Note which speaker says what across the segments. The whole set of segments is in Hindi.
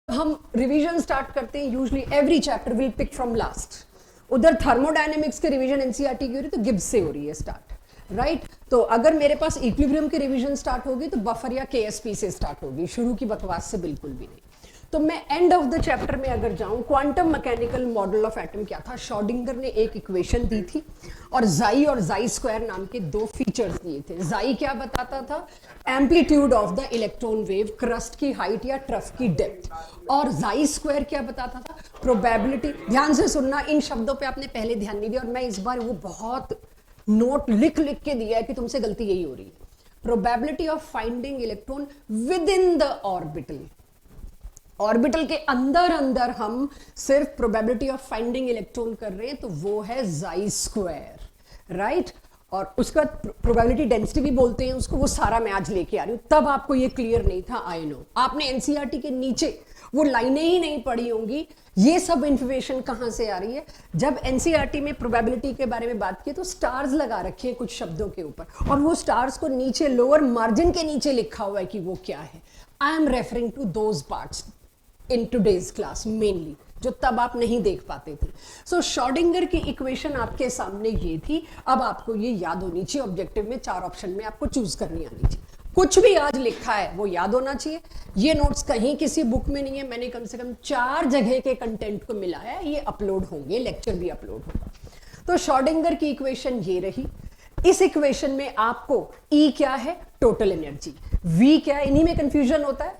Speaker 1: हम रिवीजन स्टार्ट करते हैं, usually every chapter will pick from last. उधर थर्मोडायनेमिक्स के रिवीजन एनसीईआरटी की हो रही, तो गिब्स से हो रही है स्टार्ट, राइट। तो अगर मेरे पास इक्विलिब्रियम की रिवीजन स्टार्ट होगी तो बफर या केएसपी से स्टार्ट होगी, शुरू की बकवास से बिल्कुल भी नहीं। तो मैं एंड ऑफ द चैप्टर में अगर जाऊं, quantum mechanical model of atom क्या था, शॉर्डिंगर ने एक इक्वेशन दी थी और जाई और जाई स्क्वायर नाम के दो फीचर्स दिए थे। जाई क्या बताता था, amplitude of the electron wave, crust की हाइट या ट्रफ की डेप्थ, और जाई स्क्वायर क्या बताता था, प्रोबेबिलिटी। ध्यान से सुनना, इन शब्दों पे आपने पहले ध्यान नहीं दिया और मैं इस बार वो बहुत नोट लिख लिख के दिया है कि तुमसे गलती यही हो रही है। Probability of finding electron with in the orbital, orbital के अंदर अंदर हम सिर्फ प्रोबेबिलिटी ऑफ फाइंडिंग इलेक्ट्रॉन कर रहे हैं, तो वो है जाई स्क्वायर, राइट। और उसका प्रोबेबिलिटी डेंसिटी भी बोलते हैं उसको, वो सारा मैं आज लेके आ रही हूं। तब आपको ये क्लियर नहीं था, आई नो। आपने एनसीईआरटी के नीचे वो लाइनें ही नहीं पढ़ी होंगी। ये सब इंफॉर्मेशन कहां से आ रही है, जब एनसीईआरटी में प्रोबेबिलिटी के बारे में बात की तो स्टार्स लगा रखे हैं कुछ शब्दों के ऊपर, और वो स्टार्स को नीचे लोअर मार्जिन के नीचे लिखा हुआ है कि वो क्या है। I am referring to those parts in today's class mainly, जो तब आप नहीं देख पाते थे। सो शॉर्डिंगर की इक्वेशन आपके सामने ये थी। अब आपको ये याद होनी चाहिए, ऑब्जेक्टिव में 4 ऑप्शन में आपको चूज करनी आनी चाहिए। कुछ भी आज लिखा है वो याद होना चाहिए। ये नोट्स कहीं किसी बुक में नहीं है, मैंने कम से कम 4 जगह के कंटेंट को मिलाया है, ये अपलोड होंगे, लेक्चर भी अपलोड होगा। तो शॉर्डिंगर की इक्वेशन ये रही। इस इक्वेशन में आपको ई क्या है, टोटल एनर्जी, वी क्या है, इन्हीं में कंफ्यूजन होता है,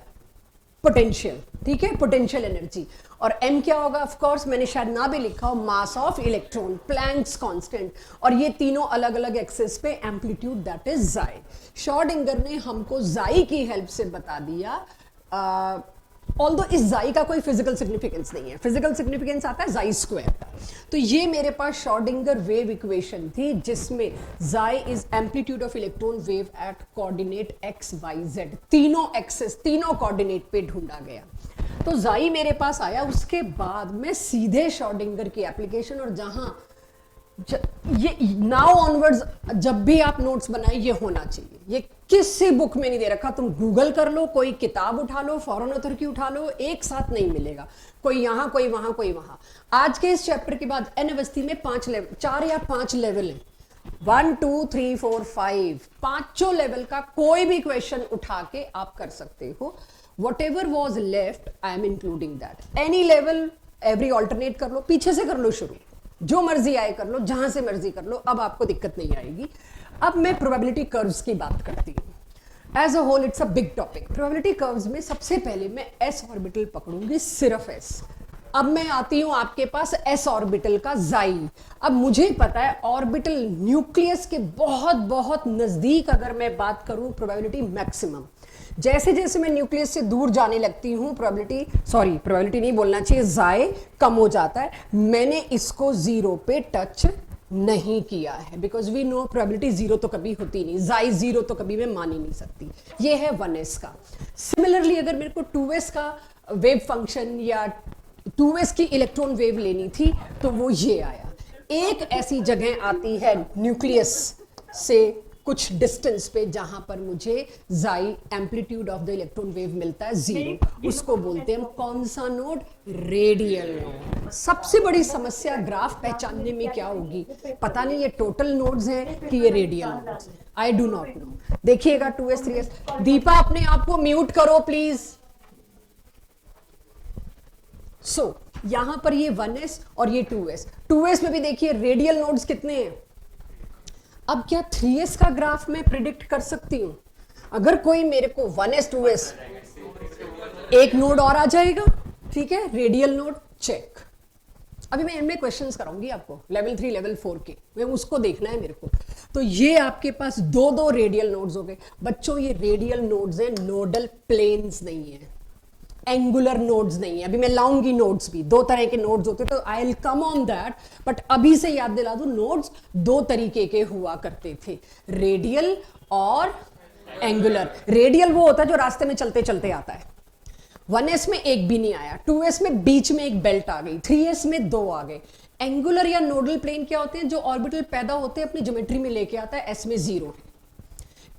Speaker 1: पोटेंशियल, ठीक है, पोटेंशियल एनर्जी, और m क्या होगा, ऑफ कोर्स मैंने शायद ना भी लिखा हो, मास ऑफ इलेक्ट्रॉन, प्लैंक्स कांस्टेंट, और ये तीनों अलग अलग एक्सेस पे एम्पलीट्यूड, दैट इज जाई। शॉर्डिंगर ने हमको जाई की हेल्प से बता दिया, ऑल्दो इस जाई का कोई फिजिकल सिग्निफिकेंस नहीं है, फिजिकल सिग्निफिकेंस आता है जाई स्क्वायर का। तो ये मेरे पास शॉर्डिंगर वेव इक्वेशन थी, जिसमें psi is amplitude of electron wave at coordinate X Y Z, तीनों एक्सेस, तीनों कोऑर्डिनेट पे ढूंढा गया। तो जाई मेरे पास आया। उसके बाद मैं सीधे शॉर्डिंगर की एप्लीकेशन, और जहां ये नाउ ऑनवर्ड्स जब भी आप नोट्स बनाए ये होना चाहिए, ये किसी बुक में नहीं दे रखा। तुम गूगल कर लो, कोई किताब उठा लो, फॉरेन ऑथर की उठा लो, एक साथ नहीं मिलेगा, कोई यहां कोई वहां कोई वहां। आज के इस चैप्टर के बाद एन अवस्थी में 5 लेवल, 4 या 5 लेवल है, 1 2 3 4 5, पांचों लेवल का कोई भी क्वेश्चन उठा के आप कर सकते हो। whatever was left I am including that, any level every alternate कर लो, पीछे से कर लो शुरू, जो मर्जी आए कर लो, जहां से मर्जी कर लो, अब आपको दिक्कत नहीं आएगी। अब मैं प्रोबेबिलिटी कर्व्स की बात करती हूं। As a whole it's a big topic. Probability curves में सबसे पहले मैं एस ऑर्बिटल पकड़ूंगी, सिर्फ एस। अब मैं आती हूं आपके पास एस ऑर्बिटल का जाई। अब मुझे पता है ऑर्बिटल न्यूक्लियस के बहुत बहुत नजदीक अगर मैं बात करूं, प्रोबेबिलिटी मैक्सिमम। जैसे जैसे मैं न्यूक्लियस से दूर जाने लगती हूं, प्रोबेबिलिटी नहीं बोलना चाहिए, जाए कम हो जाता है। मैंने इसको 0 पे टच नहीं किया है, बिकॉज वी नो प्रोबेबिलिटी 0 तो कभी होती नहीं, जाई 0 तो कभी मैं मान ही नहीं सकती। ये है 1s का। सिमिलरली अगर मेरे को 2s का वेव फंक्शन या 2s की इलेक्ट्रॉन वेव लेनी थी, तो वो ये आया। एक ऐसी जगह आती है न्यूक्लियस से कुछ डिस्टेंस पे, जहां पर मुझे जाई amplitude of the electron wave मिलता है 0, उसको बोलते हैं कौन सा नोड, रेडियल नोड। सबसे बड़ी समस्या ग्राफ पहचानने में क्या होगी, पता नहीं ये टोटल नोड्स हैं कि ये radial nodes, I do not know. देखिएगा 2s 3s। दीपा अपने आप को म्यूट करो प्लीज। सो यहां पर ये 1s और ये 2s, 2s में भी देखिए रेडियल नोड्स कितने हैं। अब क्या 3s का ग्राफ मैं प्रिडिक्ट कर सकती हूं? अगर कोई मेरे को 1s 2s, एक नोड और आ जाएगा, ठीक है, रेडियल नोड चेक। अभी मैं इनमें क्वेश्चंस कराऊंगी आपको, लेवल 3 लेवल 4 के, मैं उसको देखना है मेरे को। तो ये आपके पास 2 रेडियल नोड्स हो गए। बच्चों ये रेडियल नोड्स हैं, नोडल प्लेन्स नहीं है, एंगुलर नोड्स नहीं है। अभी मैं लाऊंगी नोड्स भी, 2 तरह के नोड्स होते, तो I will come on that, but अभी से याद दिला दूं, नोड्स 2 तरीके के हुआ करते थे, रेडियल और एंगुलर। रेडियल वो होता है जो रास्ते में चलते चलते आता है, 1s में एक भी नहीं आया, 2s में बीच में एक बेल्ट आ गई, 3s में 2 आ गए। एंगुलर या नोडल प्लेन क्या होते हैं, जो ऑर्बिटल पैदा होते हैं अपनी ज्योमेट्री में लेके आता है, s में 0 है।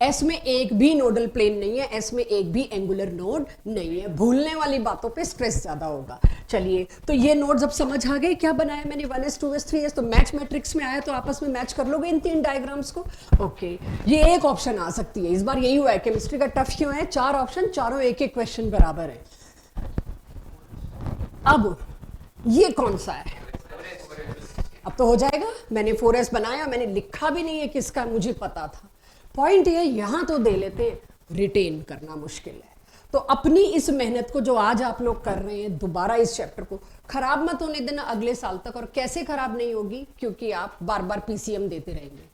Speaker 1: एस में एक भी नोडल प्लेन नहीं है, एस में एक भी एंगुलर नोड नहीं है। भूलने वाली बातों पे स्ट्रेस ज्यादा होगा। चलिए, तो ये नोड्स अब समझ आ गए क्या बनाया मैंने, 1s 2s 3s। तो मैच मैट्रिक्स में आया तो आपस में मैच कर लोगे इन 3 डायग्राम्स को। ओके, ये एक ऑप्शन आ सकती है। इस बार यही हुआ है, केमिस्ट्री का टफ क्यों है, 4 ऑप्शन, चारों एक एक क्वेश्चन बराबर है। अब ये कौन सा है, अब तो हो जाएगा। मैंने 4s बनाया, मैंने लिखा भी नहीं है किसका, मुझे पता था। पॉइंट ये यहां तो दे लेते, रिटेन करना मुश्किल है। तो अपनी इस मेहनत को जो आज आप लोग कर रहे हैं, दोबारा इस चैप्टर को खराब मत होने देना अगले साल तक। और कैसे खराब नहीं होगी, क्योंकि आप बार बार पीसीएम देते रहेंगे।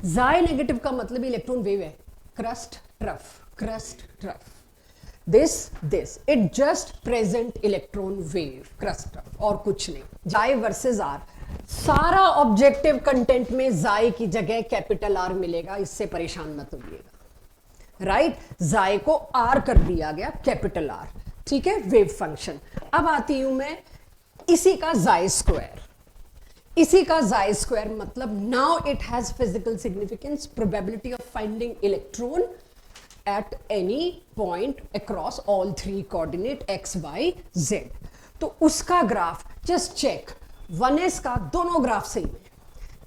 Speaker 1: जाई नेगेटिव का मतलब इलेक्ट्रॉन वेव है, crust trough, crust trough. This it just present electron wave, crust trough, और कुछ नहीं। जाई वर्सेस आर, सारा ऑब्जेक्टिव कंटेंट में जाई की जगह कैपिटल आर मिलेगा, इससे परेशान मत होइएगा। राइट, जाई को आर कर दिया गया, कैपिटल आर, ठीक है, वेव फंक्शन। अब आती हूं मैं इसी का जाई स्क्वायर। इसी का जाई स्क्वायर मतलब now it has physical significance, probability of finding electron at any point across all 3 coordinate x, y, z। तो उसका ग्राफ जस्ट चेक, 1s का दोनों ग्राफ सेम है,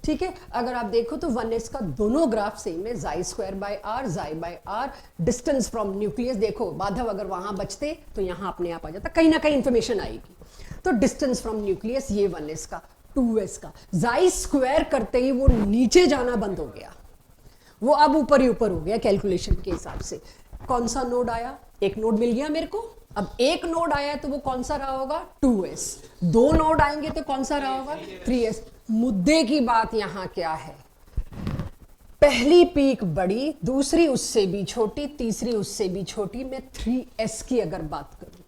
Speaker 1: ठीक है। अगर आप देखो तो 1s का दोनों ग्राफ सेम है, psi square by r, psi by r. Distance from nucleus देखो, बाधव अगर वहां बचते तो यहां अपने आप आ जाता, कहीं ना कहीं इंफॉर्मेशन आएगी। तो डिस्टेंस फ्रॉम न्यूक्लियस ये 1s का, 2s का, जाई स्क्वायर करते ही वो नीचे जाना बंद हो गया, वो अब ऊपर ही ऊपर हो गया कैलकुलेशन के हिसाब से। कौन सा नोड आया, एक नोड मिल गया मेरे को। अब एक नोड आया है तो वो कौन सा रहा होगा, 2s। 2 नोड आएंगे तो कौन सा रहा होगा, 3s। मुद्दे की बात यहां क्या है, पहली पीक बड़ी, दूसरी उससे भी छोटी, तीसरी उससे भी छोटी। मैं 3s की अगर बात करूं,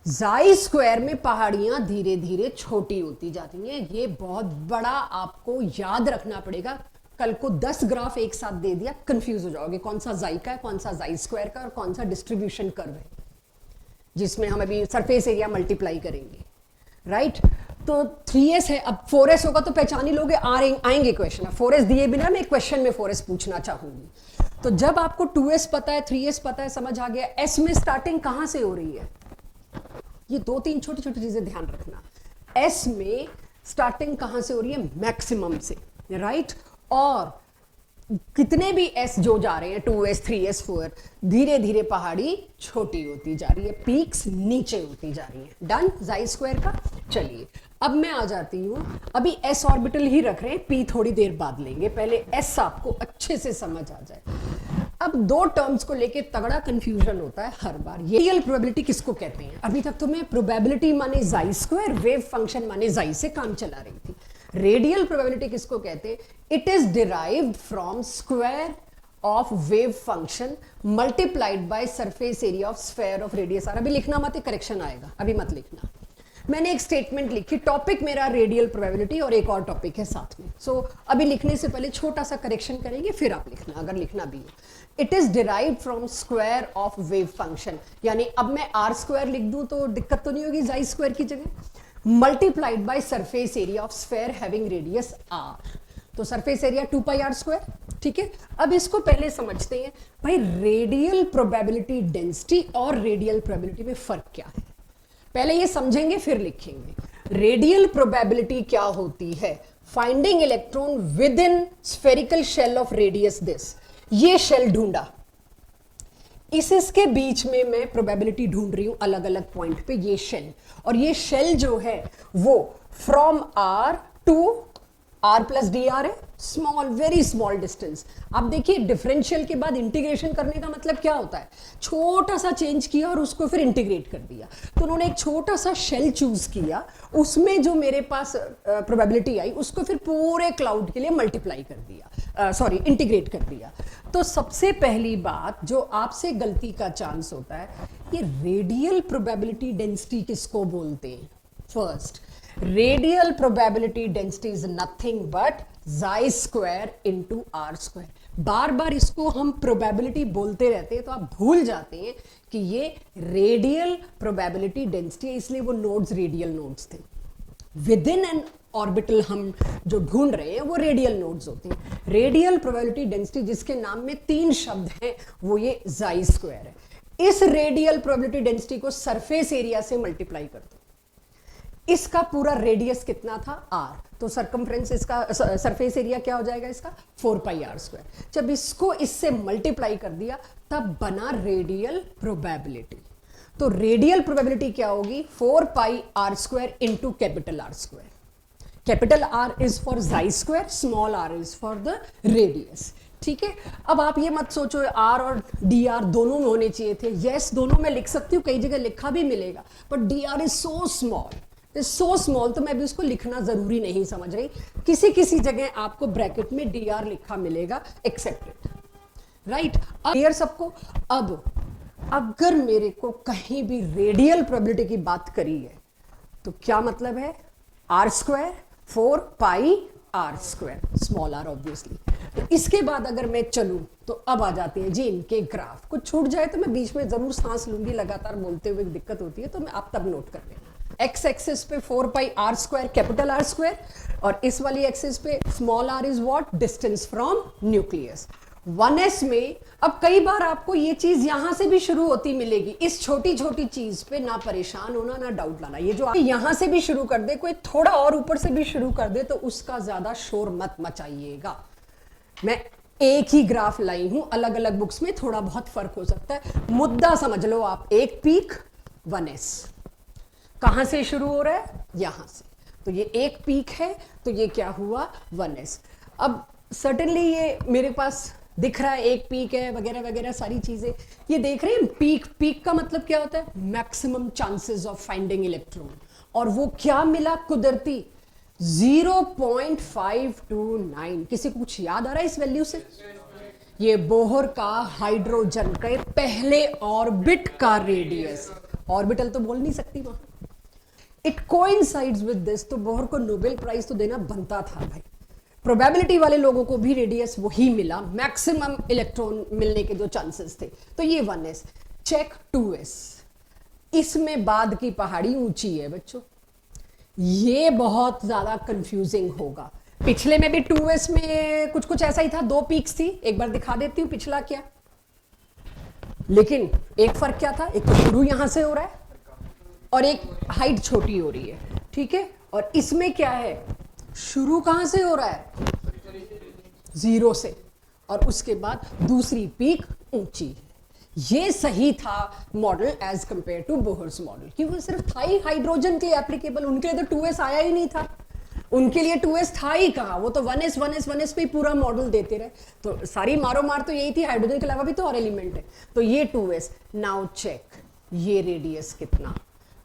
Speaker 1: जाई स्क्वायर में पहाड़ियां धीरे धीरे छोटी होती जाती हैं। ये बहुत बड़ा आपको याद रखना पड़ेगा। कल को 10 ग्राफ एक साथ दे दिया, कंफ्यूज हो जाओगे कौन सा जाई का है, कौन सा जाई स्क्वायर का, और कौन सा डिस्ट्रीब्यूशन कर्व है, जिसमें हम अभी सरफेस एरिया मल्टीप्लाई करेंगे। राइट, तो 3s है। अब 4s होगा तो पहचान ही लोगे, आएंगे क्वेश्चन। 4s दिए बिना मैं क्वेश्चन में 4s पूछना चाहूंगी। तो जब आपको 2s पता है, 3s पता है, समझ आ गया। s में स्टार्टिंग कहां से हो रही है, ये 2-3 छोटी छोटी चीजें ध्यान रखना। s में स्टार्टिंग कहां से हो रही है, मैक्सिमम से। राइट, और कितने भी s जो जा रहे हैं, 2s 3s 4, धीरे धीरे पहाड़ी छोटी होती जा रही है, पीक्स नीचे होती जा रही है। डन, जाई स्क्वायर का। चलिए, अब मैं आ जाती हूं, अभी s ऑर्बिटल ही रख रहे हैं, p थोड़ी देर बाद लेंगे, पहले s आपको अच्छे से समझ आ जाए। अब 2 टर्म्स को लेके तगड़ा कंफ्यूजन होता है हर बार। रेडियल प्रोबेबिलिटी किसको कहते हैं, अभी तक तो मैं प्रोबेबिलिटी माने जाई स्क्वायर, वेव फंक्शन माने जाई से काम चला रही थी। रेडियल प्रोबेबिलिटी किसको कहते हैं, it is derived from square of wave function multiplied by surface area of sphere of radius r. अभी लिखना मत, करेक्शन आएगा, अभी मत लिखना। मैंने एक स्टेटमेंट लिखी, टॉपिक मेरा रेडियल प्रोबेबिलिटी और एक और टॉपिक है साथ में। सो अभी लिखने से पहले छोटा सा करेक्शन करेंगे, फिर आप लिखना अगर लिखना भी है। It is derived from square of wave function, यानी अब मैं आर स्क्वायर लिख दूं तो दिक्कत तो नहीं होगी जाई स्क्वायर की जगह, multiplied by surface area of sphere having radius R. तो surface area 2 pi R square, ठीक है। अब इसको पहले समझते हैं भाई, रेडियल प्रोबेबिलिटी डेंसिटी और रेडियल प्रोबेबिलिटी में फर्क क्या है, पहले ये समझेंगे फिर लिखेंगे। रेडियल प्रोबेबिलिटी क्या होती है, finding electron within spherical shell of radius this. ये शेल ढूंढा, इसके बीच में मैं प्रोबेबिलिटी ढूंढ रही हूं अलग अलग पॉइंट पे, ये शेल। और ये शेल जो है वो from r to r plus d r है, स्मॉल, वेरी स्मॉल डिस्टेंस। आप देखिए, डिफरेंशियल के बाद इंटीग्रेशन करने का मतलब क्या होता है, छोटा सा चेंज किया और उसको फिर इंटीग्रेट कर दिया। तो उन्होंने एक छोटा सा शेल चूज किया, उसमें जो मेरे पास प्रोबेबिलिटी आई उसको फिर पूरे क्लाउड के लिए मल्टीप्लाई कर दिया, सॉरी इंटीग्रेट कर दिया। तो सबसे पहली बात जो आपसे गलती का चांस होता है, ये रेडियल प्रोबेबिलिटी डेंसिटी किसको बोलते हैं। First, radial probability density is nothing but psi square into R square. बार बार इसको हम प्रोबेबिलिटी बोलते रहते हैं तो आप भूल जाते हैं कि ये रेडियल प्रोबेबिलिटी डेंसिटी है, इसलिए वो नोड्स रेडियल नोड्स थे। विद इन एन ऑर्बिटल हम जो ढूंढ रहे हैं वो रेडियल नोड्स होते हैं। रेडियल प्रोबेबिलिटी डेंसिटी जिसके नाम में 3 शब्द हैं वो ये जाई स्क्वायर है। इस रेडियल प्रोबेबिलिटी डेंसिटी को सरफेस एरिया से मल्टीप्लाई कर दो। इसका पूरा रेडियस कितना था r, तो सरकमफ्रेंस इसका सरफेस एरिया क्या हो जाएगा इसका 4 पाई r स्क्वायर। जब इसको इससे मल्टीप्लाई कर दिया तब बना रेडियल प्रोबेबिलिटी। तो रेडियल प्रोबेबिलिटी क्या होगी 4 पाई r square into capital R square. Capital R is for जाई square, small r is for the radius. ठीक है, अब आप ये मत सोचो r और dr दोनों में होने चाहिए थे। यस, दोनों में लिख सकती हूँ, कई जगह लिखा भी मिलेगा, but dr is so small, so small, तो मैं भी उसको लिखना जरूरी नहीं समझ रही। किसी किसी जगह आपको ब्रैकेट में dr लिखा मिलेगा, एक्सेप्टेड, राइट। क्लियर सबको? अब अगर मेरे को कहीं भी रेडियल प्रोबेबिलिटी की बात करी है तो क्या मतलब है r स्क्वायर 4 पाई r square, small r obviously. तो इसके बाद अगर मैं चलूं तो अब आ जाते हैं जी इनके ग्राफ। कुछ छूट जाए तो मैं बीच में जरूर सांस लूंगी, लगातार बोलते हुए दिक्कत होती है, तो मैं आप तब नोट कर लेना। एक्स एक्सिस पे 4 पाई r square capital R square, और इस वाली एक्सिस पे small r is what, distance from nucleus. 1s में अब कई बार आपको ये चीज यहां से भी शुरू होती मिलेगी। इस छोटी छोटी चीज पे ना परेशान होना, ना डाउट लाना। ये जो आप यहां से भी शुरू कर दे, कोई थोड़ा और ऊपर से भी शुरू कर दे, तो उसका ज्यादा शोर मत मचाइएगा। मैं एक ही ग्राफ लाई हूं, अलग अलग बुक्स में थोड़ा बहुत फर्क हो सकता है। मुद्दा समझ लो आप, एक पीक 1s कहां से शुरू हो रहा है, यहां से, तो ये एक पीक है, तो ये क्या हुआ 1s। अब सर्टेनली ये मेरे पास दिख रहा है एक पीक है वगैरह वगैरह सारी चीजें, ये देख रहे हैं पीक। पीक का मतलब क्या होता है, maximum chances of finding electron, और वो क्या मिला कुदरती 0.529। किसी को कुछ याद आ रहा है इस वैल्यू से? ये बोहर का हाइड्रोजन के पहले ऑर्बिट का रेडियस, ऑर्बिटल तो बोल नहीं सकती वहां। इट कोइंसाइड्स विद दिस, तो बोहर को नोबेल प्राइज तो देना बनता था भाई। प्रोबेबिलिटी वाले लोगों को भी रेडियस वही मिला, मैक्सिमम इलेक्ट्रॉन मिलने के जो चांसेस थे। तो ये 1s। चेक 2s, इसमें बाद की पहाड़ी ऊंची है बच्चों, ये बहुत ज्यादा कंफ्यूजिंग होगा। पिछले में भी 2s में कुछ कुछ ऐसा ही था, 2 पीक्स थी। एक बार दिखा देती हूं पिछला क्या, लेकिन एक फर्क क्या था, एक तो शुरू यहां से हो रहा है और एक हाइट छोटी हो रही है, ठीक है। और इसमें क्या है, शुरू कहां से हो रहा है 0 से, और उसके बाद दूसरी पीक ऊंची है। ये सही था model as compare to Bohr's model, क्योंकि सिर्फ था ही हाइड्रोजन के लिए एप्लीकेबल। उनके लिए तो 2s आया ही नहीं था, उनके लिए 2s था ही कहां, वो तो 1s 1s 1s पे ही पूरा मॉडल देते रहे। तो सारी मारो मार तो यही थी, हाइड्रोजन के अलावा भी तो और एलिमेंट है। तो ये 2s। नाउ चेक ये रेडियस कितना,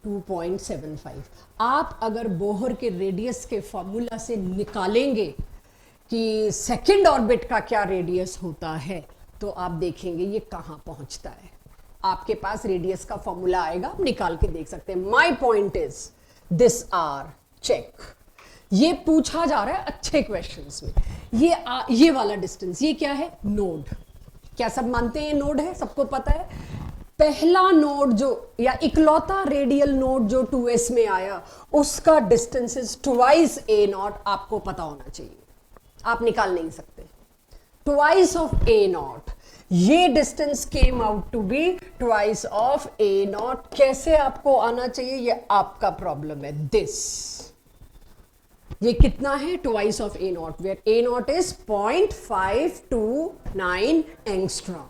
Speaker 1: 2.75। आप अगर बोहर के रेडियस के फॉर्मूला से निकालेंगे कि सेकेंड ऑर्बिट का क्या रेडियस होता है, तो आप देखेंगे ये कहां पहुंचता है। आपके पास रेडियस का फॉर्मूला आएगा, आप निकाल के देख सकते हैं। My point is this r, check. ये पूछा जा रहा है अच्छे क्वेश्चंस में। ये वाला डिस्टेंस, ये क्या है, नोड। क्या सब मानते हैं ये नोड है, सबको पता है। पहला नोड जो, या इकलौता रेडियल नोड जो 2s में आया, उसका डिस्टेंस इज ट्वाइस a0। आपको पता होना चाहिए, आप निकाल नहीं सकते। ट्वाइस ऑफ a0, ये distance came out to be twice of a0। कैसे आपको आना चाहिए, ये आपका प्रॉब्लम है। दिस, ये कितना है, twice of a0, where a0 is 0.529 angstrom.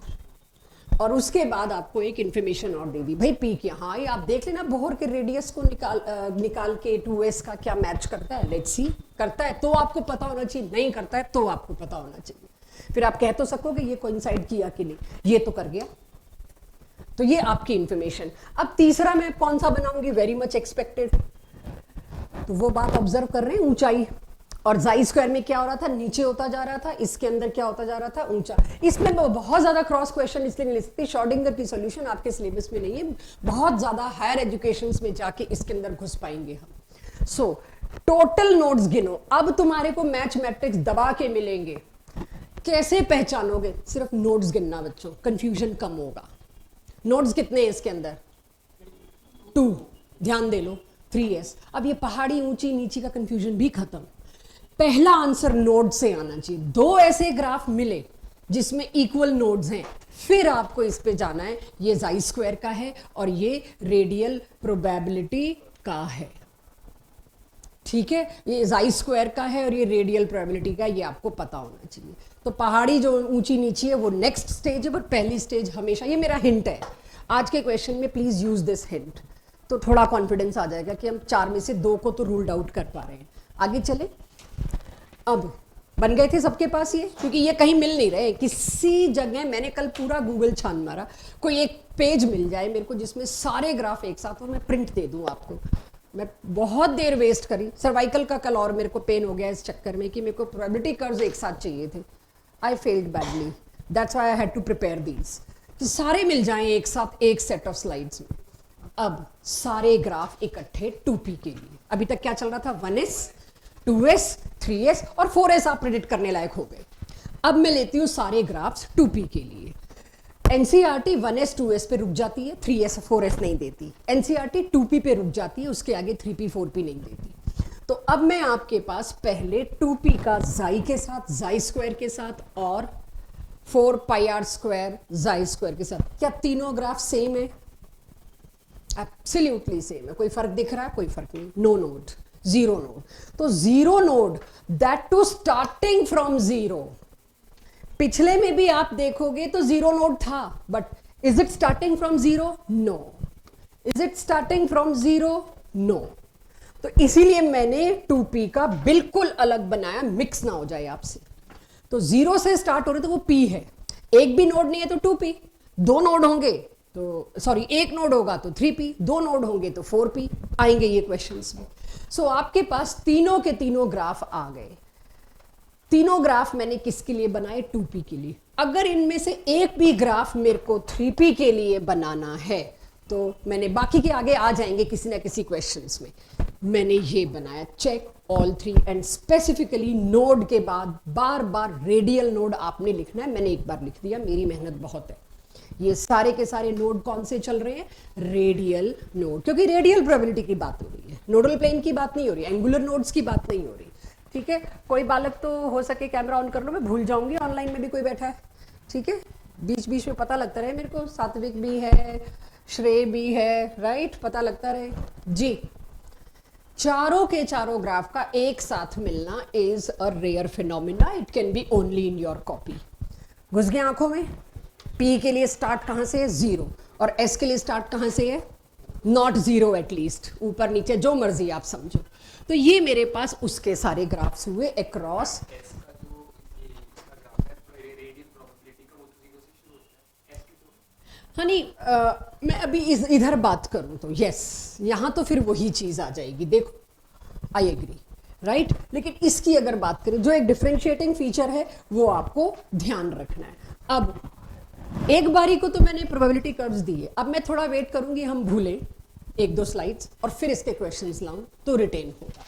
Speaker 1: और उसके बाद आपको एक इंफॉर्मेशन और दे दी, भाई पीक यहाँ, ये आप देख लेना बोहर के रेडियस को निकाल के 2s का क्या मैच करता है। लेट्स सी, करता है तो आपको पता होना चाहिए, नहीं करता है तो आपको पता होना चाहिए। फिर आप कह तो सकोगे ये कोइंसाइड किया कि नहीं, ये तो कर गया। तो ये आपकी इंफॉर्मेशन। अब तीसरा मैं कौन सा बनाऊंगी, वेरी मच एक्सपेक्टेड। तो वो बात ऑब्जर्व कर रहे हैं, ऊंचाई। और जाई स्क्वायर में क्या हो रहा था, नीचे होता जा रहा था, इसके अंदर क्या होता जा रहा था, ऊंचा। इसमें बहुत ज्यादा क्रॉस क्वेश्चन इसलिए नहीं ले सकती, श्रोडिंगर की सॉल्यूशन आपके सिलेबस में नहीं है, बहुत ज्यादा हायर एजुकेशन में जाके इसके अंदर घुस पाएंगे हम। सो टोटल नोड्स गिनो। अब तुम्हारे को मैच मैट्रिक्स दबा के मिलेंगे, कैसे पहचानोगे, सिर्फ नोड्स गिनना बच्चों, कंफ्यूजन कम होगा। नोड्स कितने हैं इसके अंदर, 2, ध्यान दे लो। 3s। अब ये पहाड़ी ऊंची नीची का कंफ्यूजन भी खत्म। पहला आंसर नोड से आना चाहिए। दो ऐसे ग्राफ मिले जिसमें इक्वल नोड्स हैं, फिर आपको इस पे जाना है। ये जाई स्क्वायर का है और ये रेडियल प्रोबेबिलिटी का है, ठीक है। ये जाई स्क्वायर का है और ये रेडियल प्रोबेबिलिटी का, ये आपको पता होना चाहिए। तो पहाड़ी जो ऊंची नीची है वो नेक्स्ट स्टेज है, बट पहली स्टेज हमेशा, ये मेरा हिंट है आज के क्वेश्चन में, प्लीज यूज दिस हिंट, तो थोड़ा कॉन्फिडेंस आ जाएगा कि हम 4 में से 2 को तो रूल्ड आउट कर पा रहे हैं। आगे चले। अब बन गए थे सबके पास ये, क्योंकि ये कहीं मिल नहीं रहे किसी जगह। मैंने कल पूरा गूगल छान मारा, कोई एक पेज मिल जाए मेरे को जिसमें सारे ग्राफ एक साथ, और मैं प्रिंट दे दूं आपको। मैं बहुत देर वेस्ट करी, सर्वाइकल का कल और मेरे को पेन हो गया इस चक्कर में कि मेरे को प्रोबेबिलिटी कर्व्स एक साथ चाहिए थे। I failed badly, that's why I had to prepare these, कि सारे मिल जाएं एक साथ एक सेट ऑफ स्लाइड्स में। अब सारे ग्राफ इकट्ठे 2p के लिए। अभी तक क्या चल रहा था, 1s 2s 3s और 4s आप प्रेडिक्ट करने लायक हो गए। अब मैं लेती हूं सारे ग्राफ्स 2p के लिए। एनसीईआरटी 1s 2s पे रुक जाती है, 3s 4s नहीं देती। एनसीईआरटी 2p पे रुक जाती है, उसके आगे 3p 4p नहीं देती। तो अब मैं आपके पास पहले 2p का जाई के साथ, जाई स्क्वायर के साथ, और 4 pi R square psi square के साथ। क्या तीनों ग्राफ सेम है? एब्सोल्युटली सेम है। कोई फर्क दिख रहा है? कोई फर्क नहीं। No node, zero node. तो zero node, that too starting from zero. पिछले में भी आप देखोगे तो जीरो नोड था, but is it starting from zero? No. Is it starting from zero? No. तो इसीलिए मैंने 2p का बिल्कुल अलग बनाया, मिक्स ना हो जाए आपसे। तो जीरो से स्टार्ट हो रहे तो वो p है, एक भी नोड नहीं है तो 2p, दो नोड होंगे तो सॉरी एक नोड होगा तो 3p, दो नोड होंगे तो 4p आएंगे ये क्वेश्चंस में। सो आपके पास तीनों के तीनों ग्राफ आ गए। तीनों ग्राफ मैंने किसके लिए बनाए? 2p के लिए। अगर इनमें से एक भी ग्राफ मेरे को 3p के लिए बनाना है तो मैंने, बाकी के आगे आ जाएंगे किसी ना किसी क्वेश्चंस में, मैंने ये बनाया, check all 3 and specifically node के बाद बार बार रेडियल नोड आपने लिखना है। मैंने एक बार लिख दिया, मेरी मेहनत बहुत है। ये सारे के सारे नोड कौन से चल रहे हैं? रेडियल नोड, क्योंकि रेडियल प्रोबेबिलिटी की बात हो रही है, नोडल प्लेन की बात नहीं हो रही, एंगुलर नोड्स की बात नहीं हो रही, ठीक है। कोई बालक तो हो सके कैमरा ऑन कर लो, मैं भूल जाऊंगी ऑनलाइन में भी कोई बैठा है, ठीक है। बीच बीच में पता लगता रहे मेरे को, सात्विक भी है, श्रेय भी है, राइट, पता लगता रहे जी। चारों के चारों ग्राफ का एक साथ मिलना is a rare phenomena, it can be only in your copy. घुस गए आंखों में? P के लिए स्टार्ट कहां से है? 0। और S के लिए स्टार्ट कहां से है? नॉट 0 एटलीस्ट, ऊपर नीचे जो मर्जी आप समझो। तो ये मेरे पास उसके सारे ग्राफ्स हुए अक्रॉस। हाँ नहीं, मैं अभी इधर बात करूं तो यस, यहां तो फिर वही चीज आ जाएगी। देखो, आई एग्री, राइट। लेकिन इसकी अगर बात करें, जो एक डिफरेंशिएटिंग फीचर है वो आपको ध्यान रखना है। अब एक बारी को तो मैंने प्रोबेबिलिटी कर्व्स दिए, अब मैं थोड़ा वेट करूंगी, हम भूलें 1-2 स्लाइड्स और फिर इसके क्वेश्चंस लाऊं तो रिटेन होगा।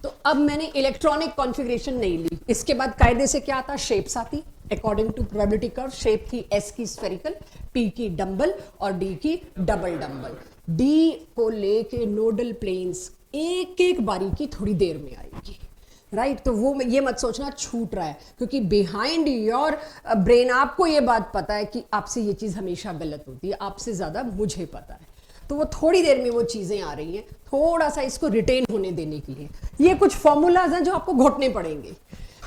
Speaker 1: तो अब मैंने इलेक्ट्रॉनिक कॉन्फ़िगरेशन नहीं ली। इसके बाद कायदे से क्या आता? शेप्स आती according to probability curve. Shape थी S की स्फेरिकल, P की डम्बल और D की डबल डम्बल। D को लेके नोडल प्लेन्स एक एक बारी की थोड़ी देर में आएगी, राइट। तो वो ये मत सोचना छूट रहा है, क्योंकि बिहाइंड योर ब्रेन आपको ये बात पता है कि आपसे ये चीज़ हमेशा गलत होती है, आपसे ज़्यादा मुझे पता है। तो वो थोड़ी देर में वो चीज़ें आ रही हैं, थोड़ा सा इसको रिटेन होने देने के लिए। ये कुछ फॉर्मूलाज हैं जो आपको घोटने पड़ेंगे,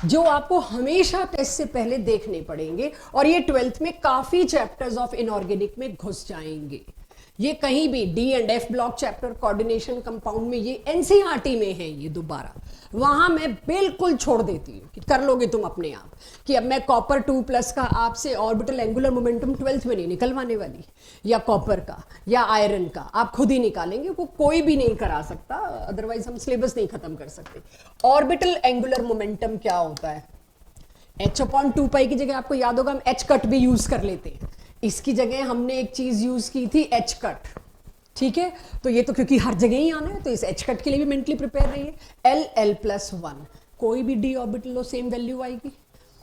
Speaker 1: जो आपको हमेशा टेस्ट से पहले देखने पड़ेंगे, और ये 12th में काफ़ी चैप्टर्स ऑफ इनऑर्गेनिक में घुस जाएंगे। ये कहीं भी D and F block chapter coordination compound में, ये एनसीईआरटी में है, ये दोबारा वहां मैं बिल्कुल छोड़ देती हूँ कि कर लोगे तुम अपने आप, कि अब मैं कॉपर 2+ का आपसे ऑर्बिटल एंगुलर मोमेंटम 12th में नहीं निकलवाने वाली, या कॉपर का या आयरन का आप खुद ही निकालेंगे, वो कोई भी नहीं करा सकता, अदरवाइज हम सिलेबस नहीं खत्म कर सकते। ऑर्बिटल एंगुलर मोमेंटम क्या होता है? h/2π की जगह आपको याद होगा हम h कट भी यूज कर लेते हैं, इसकी जगह हमने एक चीज यूज की थी h कट, ठीक है। तो ये तो क्योंकि हर जगह ही आना है, तो इस h कट के लिए भी मेंटली प्रिपेयर रहिए। L+1, कोई भी d ऑर्बिटल हो सेम वैल्यू आएगी,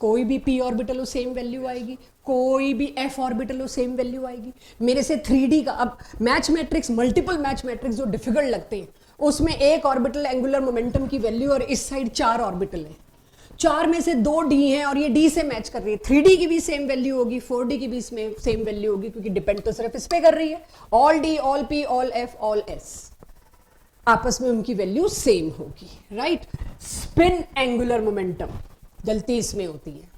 Speaker 1: कोई भी p ऑर्बिटल हो सेम वैल्यू आएगी, कोई भी f ऑर्बिटल हो सेम वैल्यू आएगी। मेरे से 3D का, अब match matrix, multiple match matrix जो डिफिकल्ट लगते हैं उसमें एक ऑर्बिटल एंगुलर मोमेंटम की वैल्यू और इस साइड 4 ऑर्बिटल है, 4 में से 2 डी हैं और ये डी से मैच कर रही है। 3D की भी सेम वैल्यू होगी, 4D की भी सेम वैल्यू होगी, क्योंकि डिपेंड तो सिर्फ इस पे कर रही है। All D, all P, all F, all S, आपस में उनकी वैल्यू सेम होगी, राइट। स्पिन एंगुलर मोमेंटम, गलती इसमें होती है,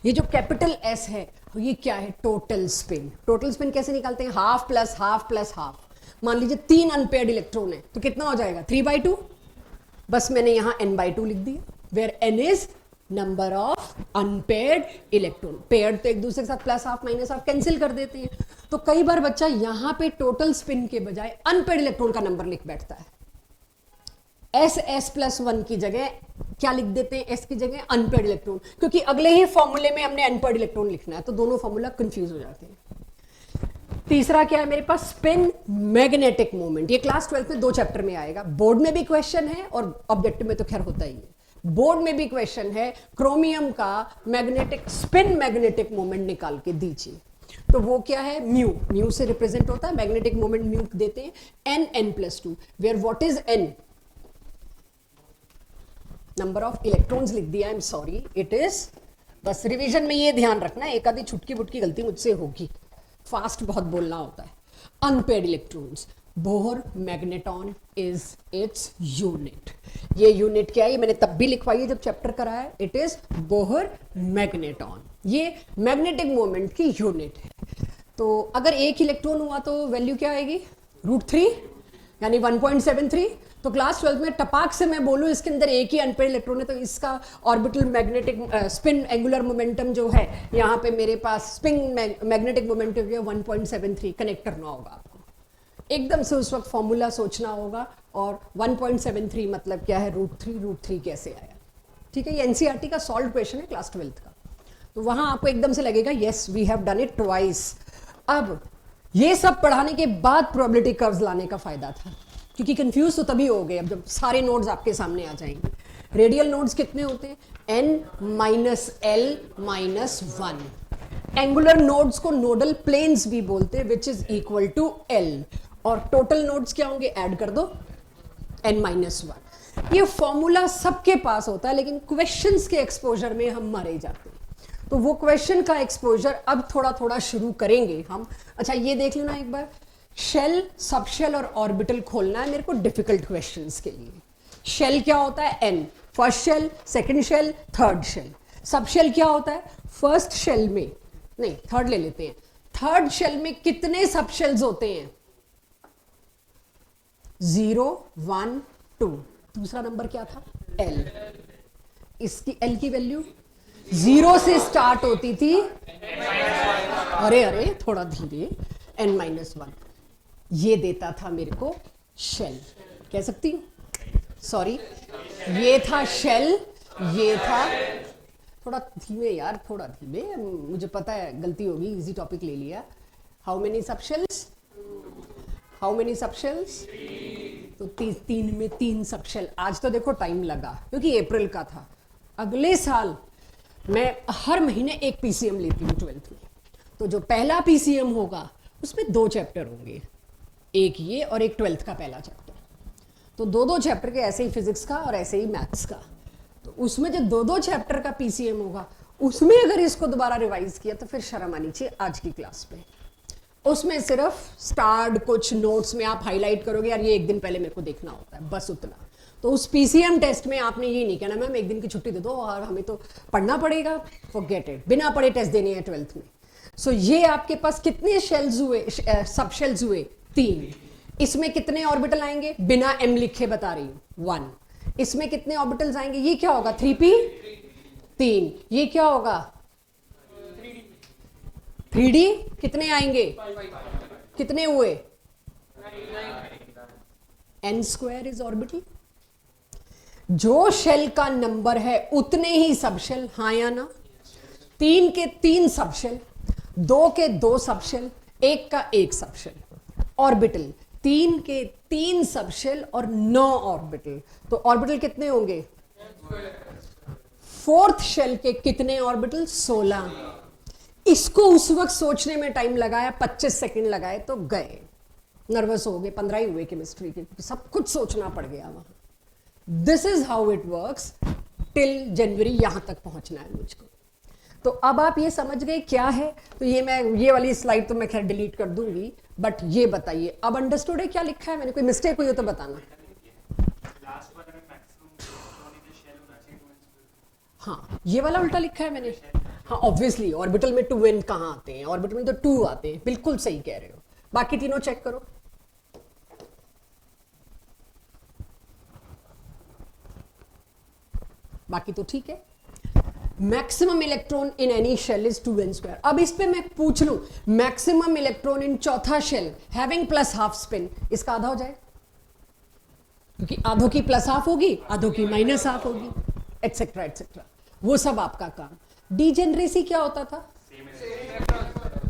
Speaker 1: ये जो कैपिटल एस है ये क्या है? Total spin. टोटल स्पिन कैसे निकालते हैं? Half plus half plus half. मान लीजिए 3 अनपेयर्ड इलेक्ट्रॉन है तो कितना हो जाएगा? 3/2। बस मैंने यहां n/2 लिख दिया, where n is number of unpaired electron. Paired तो एक दूसरे के साथ plus half minus half cancel कर देते हैं। तो कई बार बच्चा यहां पे टोटल स्पिन के बजाय अनपेयर्ड इलेक्ट्रॉन का नंबर लिख बैठता है। S+1 की जगह क्या लिख देते हैं? S की जगह अनपेयर्ड इलेक्ट्रॉन, क्योंकि अगले ही फॉर्मूले में हमने अनपेयर्ड इलेक्ट्रॉन लिखना है, तो दोनों फॉर्मूला कंफ्यूज हो जाते हैं। तीसरा क्या है मेरे पास? Spin magnetic moment. ये क्लास 12 में 2 चैप्टर में आएगा, बोर्ड में भी क्वेश्चन है और ऑब्जेक्टिव में तो खैर होता ही है। बोर्ड में भी क्वेश्चन है, क्रोमियम का मैग्नेटिक स्पिन मैग्नेटिक मोमेंट निकाल के दीजिए। तो वो क्या है? म्यू। म्यू से रिप्रेजेंट होता है मैग्नेटिक मोमेंट, म्यू देते हैं n+2, where what is n? Number of electrons लिख दिया, I am sorry, it is, बस रिवीजन में ये ध्यान रखना, एक आधी छुटकी बुटकी गलती मुझसे होगी, फास्ट बहुत बोलना होता है। Unpaired electrons, Bohr magneton is its unit. ये यूनिट क्या है? ये मैंने तब भी लिखवाई है जब चैप्टर कराया, इट इज बोहर मैग्नेटॉन। ये मैग्नेटिक मोमेंट की यूनिट है। तो अगर एक इलेक्ट्रॉन हुआ तो वैल्यू क्या आएगी? √3 यानी 1.73। तो क्लास 12 में टपाक से मैं बोलूं इसके अंदर एक ही अनपेयर्ड इलेक्ट्रॉन है, तो इसका orbital magnetic spin angular momentum जो है यहाँ पे मेरे पास स्पिन मैग्नेटिक मोमेंटम जो है 1.73 कनेक्ट करना होगा आपको। एकदम से उस वक्त फॉर्मूला सोचना होगा, और 1.73 मतलब क्या है? √3 कैसे आया? ठीक है, ये एनसीईआरटी का सॉल्व क्वेश्चन है क्लास 12 का, तो वहां आपको एकदम से लगेगा yes we have done it twice. अब ये सब पढ़ाने के बाद प्रोबेबिलिटी कर्व्स लाने का फायदा था, क्योंकि कंफ्यूज तो तभी हो गए अब जब सारे नोड्स आपके सामने आ जाएंगे। रेडियल नोड्स कितने होते हैं? n-l-1। एंगुलर नोड्स को नोडल प्लेन्स भी बोलते हैं, which is equal to l। और टोटल नोड्स क्या होंगे? ऐड कर दो, n-1। ये फॉर्मूला सबके पास होता है, लेकिन क्वेश्चंस के एक्सपोजर में हम मारे जाते हैं। तो वो क्वेश्चन का एक्सपोजर अब थोड़ा थोड़ा शुरू करेंगे हम। अच्छा ये देख लेना एक बार, शेल, सबशेल और ऑर्बिटल खोलना है मेरे को डिफिकल्ट क्वेश्चंस के लिए। शेल क्या होता है? n, first shell, second shell, third shell. Subshell क्या होता है? फर्स्ट शेल में, नहीं थर्ड ले लेते हैं, थर्ड शेल में कितने सबशेल्स होते हैं? 0, 1, 2। दूसरा नंबर क्या था? l। इसकी l की वैल्यू 0 से स्टार्ट होती थी, अरे अरे थोड़ा धीरे, n-1। ये देता था मेरे को शेल, कह सकती हूँ, सॉरी ये था शेल, ये था, थोड़ा धीमे यार, थोड़ा धीमे, मुझे पता है गलती होगी, इजी टॉपिक ले लिया। How many subshells? How many subshells? तो 3 में 3 सबशेल। आज तो देखो टाइम लगा क्योंकि अप्रैल का था। अगले साल मैं हर महीने एक पीसीएम लेती हूँ 12th में, तो जो पहला पीसीएम होगा उसमें 2 चैप्टर होंगे, एक ये और एक 12th का पहला चैप्टर। तो 2-2 चैप्टर के, ऐसे ही फिजिक्स का और ऐसे ही मैथ्स का। तो उसमें जो 2-2 चैप्टर का पीसीएम होगा, उसमें अगर इसको दोबारा रिवाइज किया तो फिर शर्म आनी चाहिए आज की क्लास पे। उसमें सिर्फ स्टार्ट कुछ नोट्स में आप हाईलाइट करोगे, यार ये एक दिन पहले मेरे को देखना होता है, बस उतना। तो उस पीसीएम टेस्ट में आपने ये नहीं कहना मैम एक दिन की छुट्टी दे दो और हमें तो पढ़ना पड़ेगा, फॉरगेट इट, बिना पढ़े टेस्ट देने हैं 12th में। सो ये आपके पास कितने शेल्स हुए, सब शेल्स हुए? 3। इसमें कितने ऑर्बिटल आएंगे? बिना m लिखे बता रही हूं, 1। इसमें कितने ऑर्बिटल्स आएंगे? ये क्या होगा? 3p, 3। ये क्या होगा? 3d। कितने आएंगे? कितने हुए? n² is orbital. जो शेल का नंबर है उतने ही सबशेल, हाँ या ना? 3 के 3 सबशेल, 2 के 2 सबशेल, 1 का 1 सबशेल। ऑर्बिटल 3 के 3 सबशेल और 9 ऑर्बिटल। तो ऑर्बिटल कितने होंगे? 4th शेल के कितने ऑर्बिटल? 16। इसको उस वक्त सोचने में टाइम लगाया, 25 सेकंड लगाए तो गए, नर्वस हो गए, 15 ही हुए केमिस्ट्री के, सब कुछ सोचना पड़ गया वहां। This is how it works till January, यहां तक पहुंचना है मुझको। तो अब आप ये समझ गए क्या है। तो ये मैं ये वाली स्लाइड तो मैं खैर डिलीट कर दूंगी, बट ये बताइए अब अंडरस्टूड है क्या लिखा है मैंने, कोई मिस्टेक हुई हो तो बताना। हाँ ये वाला उल्टा लिखा है मैंने। हाँ ऑब्वियसली ऑर्बिटल में 2n कहाँ आते हैं, ऑर्बिटल में तो 2 आते हैं, बिल्कुल सही कह रहे हो। बाकी तीनों चेक करो। बाकी तो ठीक है। Maximum electron in any shell is 2n²। अब इस पे मैं पूछ लूं मैक्सिमम इलेक्ट्रॉन इन चौथा shell having plus half spin, इसका आधा हो जाए, क्योंकि आधों की प्लस हाफ होगी, आधों की माइनस हाफ होगी, एक्सेट्रा एक्सेट्रा, वो सब आपका काम। डीजेनरेसी क्या होता था?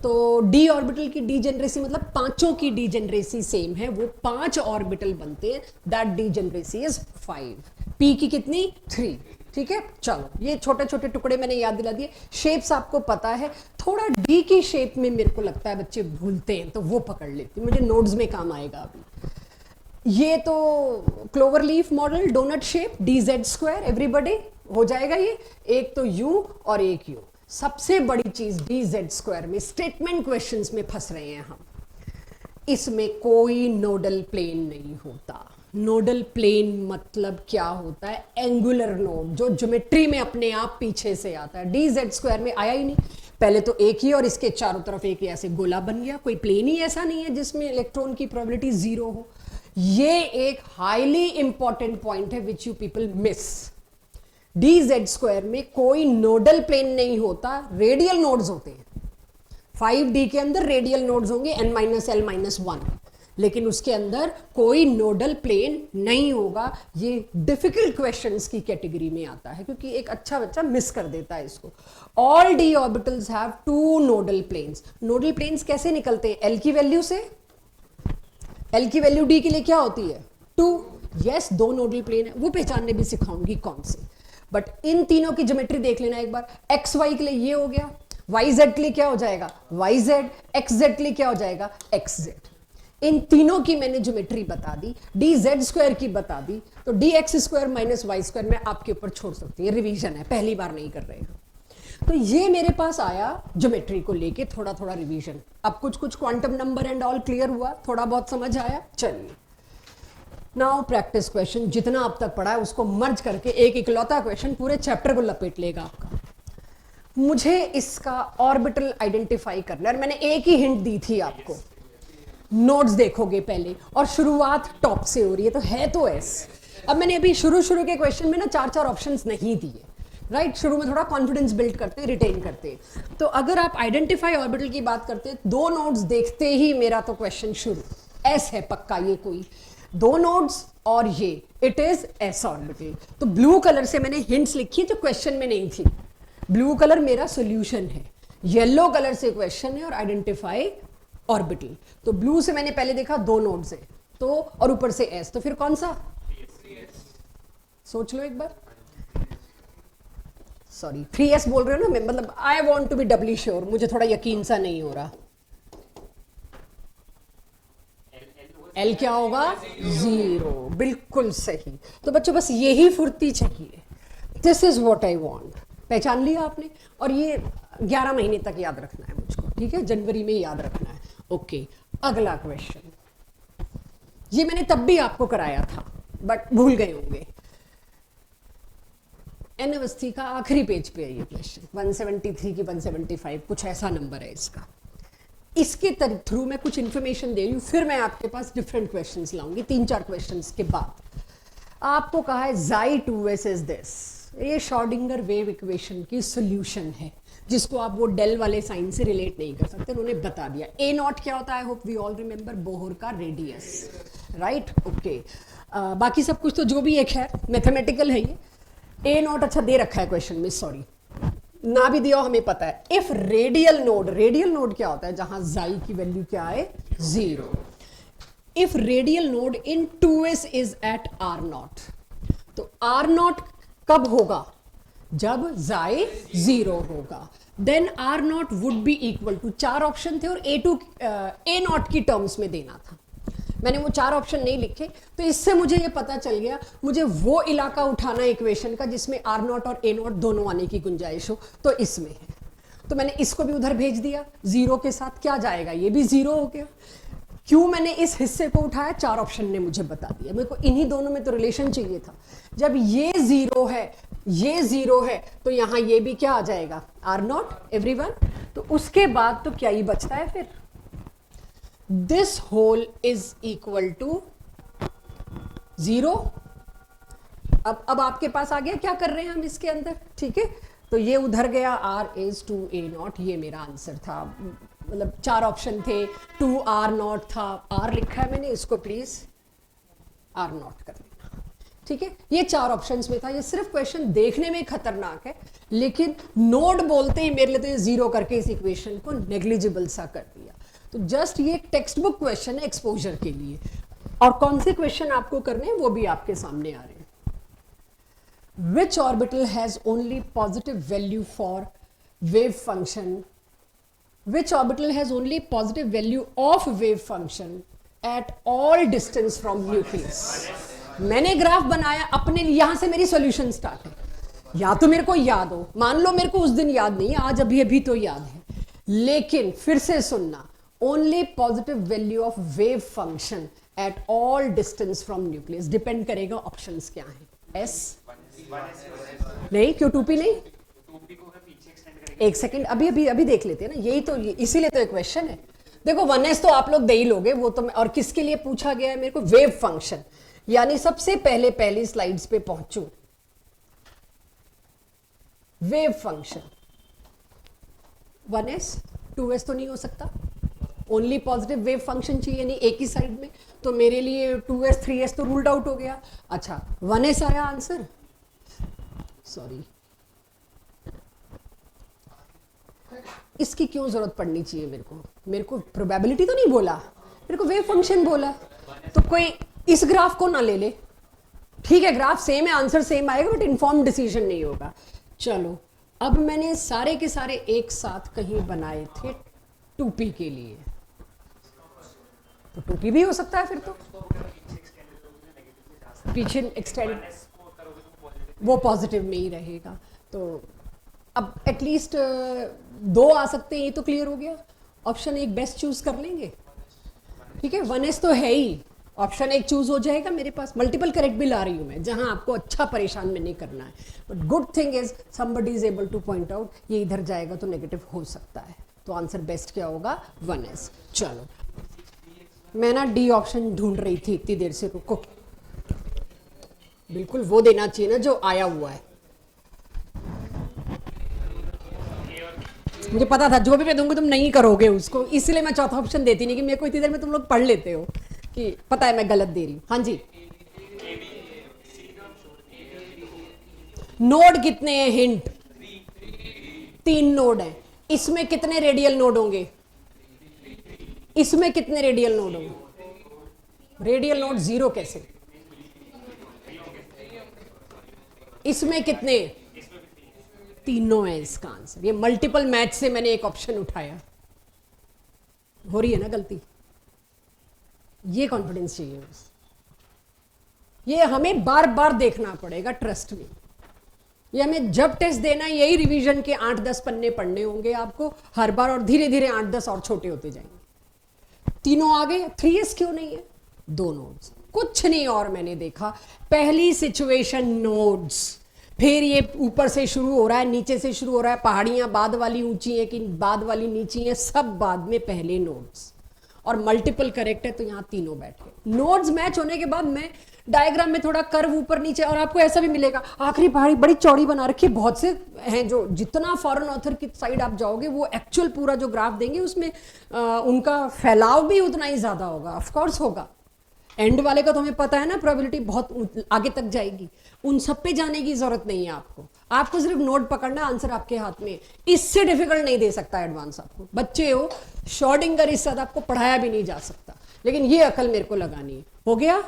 Speaker 1: तो डी ऑर्बिटल की डीजेनरेसी मतलब पांचों की डीजेनरेसी सेम है, वो 5 ऑर्बिटल बनते हैं, दैट डीजेनरेसी इज 5। पी की कितनी? 3। ठीक है, चलो ये छोटे छोटे टुकड़े मैंने याद दिला दिए। शेप्स आपको पता है, थोड़ा डी की शेप में मेरे को लगता है बच्चे भूलते हैं, तो वो पकड़ लेते, मुझे नोट्स में काम आएगा अभी। ये तो clover leaf model, doughnut shape, dz², everybody हो जाएगा ये। एक तो u और एक u। सबसे बड़ी चीज dz² में स्टेटमेंट क्वेश्चंस में फंस रहे हैं हम, इसमें कोई नोडल प्लेन नहीं होता। नोडल प्लेन मतलब क्या होता है? एंगुलर नोड, जो ज्योमेट्री में अपने आप पीछे से आता है। dz² में आया ही नहीं, पहले तो एक ही और इसके चारों तरफ एक ऐसे गोला बन गया। कोई प्लेन ही ऐसा नहीं है जिसमें इलेक्ट्रॉन की प्रोबेबिलिटी 0 हो। ये एक हाईली इंपॉर्टेंट पॉइंट है which you people miss. dz² में कोई नोडल प्लेन नहीं होता, रेडियल नोड्स होते हैं। 5D के अंदर रेडियल नोड्स होंगे n-l-1, लेकिन उसके अंदर कोई नोडल प्लेन नहीं होगा। ये डिफिकल्ट क्वेश्चंस की कैटेगरी में आता है, क्योंकि एक अच्छा बच्चा मिस कर देता है इसको। All d orbitals have 2 nodal planes. Nodal planes कैसे निकलते हैं? l की वैल्यू से। l की वैल्यू d के लिए क्या होती है? 2। यस, 2 नोडल प्लेन है, वो पहचानने भी सिखाऊंगी कौन से। बट इन तीनों की ज्योमेट्री देख लेना एक बार। एक्स वाई के लिए ये हो गया, वाई जेड के लिए क्या हो जाएगा? वाई जेड, एक्स जेड के लिए क्या हो जाएगा? X Z. इन तीनों की मैंने ज्योमेट्री बता दी, dz² की बता दी, तो dx² माइनस y² मैं आपके ऊपर छोड़ सकती हूँ, रिवीजन है, पहली बार नहीं कर रहे हैं। तो ये मेरे पास आया ज्योमेट्री को लेके थोड़ा थोड़ा रिवीजन। अब कुछ कुछ quantum number and all clear हुआ, थोड़ा बहुत समझ आया। चलिए नाउ प्रैक्टिस क्वेश्चन, जितना अब तक पढ़ा है उसको मर्ज करके एक इकलौता क्वेश्चन पूरे चैप्टर को लपेट लेगा आपका। मुझे इसका ऑर्बिटल आइडेंटिफाई करना है, और मैंने एक ही हिंट दी थी आपको। नोट्स देखोगे पहले, और शुरुआत टॉप से हो रही है, तो है तो एस। अब मैंने अभी शुरू के क्वेश्चन में ना 4 ऑप्शंस नहीं दिए, राइट? शुरू में थोड़ा कॉन्फिडेंस बिल्ड करते हैं, रिटेन करते हैं। तो अगर आप आइडेंटिफाई ऑर्बिटल की बात करते हैं, 2 नोड्स देखते ही मेरा तो क्वेश्चन शुरू। एस है पक्का, ये कोई 2 नोड्स और ये इट इज एस ऑर्बिटल। तो ब्लू कलर से मैंने हिंट्स लिखी जो क्वेश्चन में नहीं थी। ब्लू कलर मेरा सॉल्यूशन है, येलो कलर से क्वेश्चन है और आइडेंटिफाई ऑर्बिटल। तो ब्लू से मैंने पहले देखा 2 नोड्स है, तो और ऊपर से एस, तो फिर कौन सा? सोच लो एक बार। सॉरी 3s बोल रहे हो ना, मैं मतलब I want to be doubly sure, मुझे थोड़ा यकीन सा नहीं हो रहा। L क्या होगा? 0, बिल्कुल सही। तो बच्चों बस यही फुर्ती चाहिए, this is what I want. पहचान लिया आपने, और ये 11 महीने तक याद रखना है मुझको, ठीक है? जनवरी में याद रखना है। ओके, अगला क्वेश्चन, ये मैंने तब भी आपको कराया था बट भूल गए होंगे। एन अवस्थी का आखिरी पेज पे है ये क्वेश्चन, 173 की 175 कुछ ऐसा नंबर है इसका। इसके थ्रू मैं कुछ इंफॉर्मेशन दे रही हूँ, फिर मैं आपके पास डिफरेंट क्वेश्चंस लाऊंगी 3-4 क्वेश्चंस के बाद। आपको कहा है Xi2s इज दिस, ये श्रोडिंगर वेव इक्वेशन की सॉल्यूशन है, जिसको आप वो डेल वाले साइन से रिलेट नहीं कर सकते, उन्होंने बता दिया। A0 क्या होता है? I hope we all remember, Bohr का रेडियस, राइट? ओके, बाकी सब कुछ तो जो भी एक है मैथमेटिकल है ये। A0 अच्छा दे रखा है क्वेश्चन में, सॉरी ना भी दिया हमें पता है। इफ रेडियल नोड क्या होता है? जहां जाई की वैल्यू क्या है? 0। If radial node in 2s is at R0, तो R0 कब होगा? जब जाई 0 होगा। Then R0 would be equal to, 4 option थे और A0 की टर्म्स में देना था। मैंने वो 4 ऑप्शन नहीं लिखे, तो इससे मुझे ये पता चल गया मुझे वो इलाका उठाना इक्वेशन का जिसमें आर नॉट और ए नॉट दोनों आने की गुंजाइश हो, तो इसमें है। तो मैंने इसको भी उधर भेज दिया, 0 के साथ क्या जाएगा, ये भी 0 हो गया। क्यों मैंने इस हिस्से को उठाया, 4 ऑप्शन ने मुझे बता दिया। मेरे को इन्हीं दोनों में तो रिलेशन चाहिए था। जब ये 0 है, ये 0 है, तो यहां ये भी क्या आ जाएगा, आर नॉट एवरीवन। तो उसके बाद तो क्या ही बचता है फिर, this whole is equal to 0। अब आपके पास आ गया क्या कर रहे हैं हम इसके अंदर, ठीक है। तो ये उधर गया, r is two a naught, ये मेरा आंसर था। मतलब 4 ऑप्शन थे, 2 आर नॉट था, आर लिखा है मैंने, इसको प्लीज आर नॉट कर देना, ठीक है। ये 4 ऑप्शंस में था। ये सिर्फ क्वेश्चन देखने में खतरनाक है, लेकिन नोड बोलते ही मेरे लिए तो ये 0 करके इस इक्वेशन को नेग्लिजिबल सा कर दिया। तो जस्ट ये टेक्स्ट बुक क्वेश्चन है एक्सपोजर के लिए, और कौन से क्वेश्चन आपको करने हैं वो भी आपके सामने आ रहे हैं। Which orbital has only positive value for wave function? Which orbital has only positive value of wave function at all distance from nucleus? मैंने ग्राफ बनाया अपने लिए, यहां से मेरी सॉल्यूशन स्टार्ट है। या तो मेरे को याद हो, मान लो मेरे को उस दिन याद नहीं, आज अभी अभी तो याद है, लेकिन फिर से सुनना, only positive value of wave function at all distance from nucleus. Depend करेगा ऑप्शंस क्या हैं, एस नहीं, क्यों 2p नहीं, एक सेकंड, अभी देख लेते हैं ना, यही तो, इसीलिए तो एक क्वेश्चन है। देखो 1s तो आप लोग दे ही लोगे, वो तो और किसके लिए पूछा गया है मेरे को, वेव फंक्शन। यानी सबसे पहले पहली स्लाइड्स पे पहुंचू, वेव फंक्शन 1s 2s तो नहीं हो सकता, ओनली पॉजिटिव वेव फंक्शन चाहिए, यानी एक ही साइड में। तो मेरे लिए 2s 3s तो रूल्ड आउट हो गया। अच्छा 1s आया आंसर, सॉरी, इसकी क्यों जरूरत पड़नी चाहिए मेरे को प्रोबेबिलिटी तो नहीं बोला, मेरे को वेव फंक्शन बोला। तो कोई इस ग्राफ को ना ले ले, ठीक है, ग्राफ सेम है, आंसर सेम आएगा, बट इन्फॉर्म डिसीजन नहीं होगा। चलो अब मैंने सारे के सारे एक साथ कहीं बनाए थे 2p के लिए, तो 2p भी हो सकता है फिर तो, पीछे एक्सटेंड, वो पॉजिटिव में ही रहेगा। तो अब एटलीस्ट 2 आ सकते हैं, ये तो क्लियर हो गया। ऑप्शन 1 बेस्ट चूज कर लेंगे, ठीक है, 1s तो है ही, ऑप्शन 1 चूज हो जाएगा मेरे पास। मल्टीपल करेक्ट भी ला रही हूं मैं, जहां आपको अच्छा परेशान में नहीं करना है। But good thing is somebody is able two point out, ये इधर जाएगा तो नेगेटिव हो सकता है। तो आंसर बेस्ट क्या होगा, 1s। चलो मैं ना डी ऑप्शन ढूंढ रही थी इतनी देर से, रुको, बिल्कुल वो देना चाहिए ना जो आया हुआ है। मुझे पता था जो भी मैं दूंगी तुम नहीं करोगे उसको, इसलिए मैं चौथा ऑप्शन देती नहीं, कि मेरे को इतनी देर में तुम लोग पढ़ लेते हो कि पता है मैं गलत दे रही हूं। हाँ जी, नोड कितने हैं, हिंट, 3 नोड हैं। इसमें कितने रेडियल नोड होंगे, इसमें कितने रेडियल नोड होंगे, रेडियल नोड 0 कैसे, इसमें कितने, तीनों है इसका आंसर। ये मल्टीपल मैच से मैंने एक ऑप्शन उठाया, हो रही है ना गलती, ये कॉन्फिडेंस चाहिए बस, ये हमें बार बार देखना पड़ेगा, ट्रस्ट में। ये हमें जब टेस्ट देना है, यही रिवीजन के 8-10 पन्ने पढ़ने होंगे आपको हर बार, और धीरे धीरे 8-10 और छोटे होते जाएंगे। तीनों आ गए, 3s क्यों नहीं है, 2 नोड्स, कुछ नहीं और मैंने देखा। पहली सिचुएशन नोड्स, फिर ये ऊपर से शुरू हो रहा है, नीचे से शुरू हो रहा है, पहाड़ियां बाद वाली ऊंची है कि बाद वाली नीची है, सब बाद में पहले नोड्स, और मल्टीपल करेक्ट है, तो यहाँ तीनों बैठे। नोड्स मैच होने के बाद मैं डायग्राम में थोड़ा कर्व ऊपर नीचे, और आपको ऐसा भी मिलेगा, आखिरी पहाड़ी बड़ी चौड़ी बना रखी है। बहुत से हैं जो, जितना फॉरेन ऑथर की साइड आप जाओगे वो एक्चुअल पूरा जो ग्राफ देंगे उसमें उनका फैलाव भी उतना ही ज्यादा होगा, ऑफकोर्स होगा। एंड वाले का तो हमें पता है ना, प्रोबेबिलिटी बहुत आगे तक जाएगी, उन सब पे जाने की जरूरत नहीं है आपको सिर्फ नोट पकड़ना, आंसर आपके हाथ में। इससे डिफिकल्ट नहीं दे सकता एडवांस आपको, बच्चे हो, शॉर्डिंगर इस साथ आपको पढ़ाया भी नहीं जा सकता, लेकिन ये अकल मेरे को लगानी है। हो गया,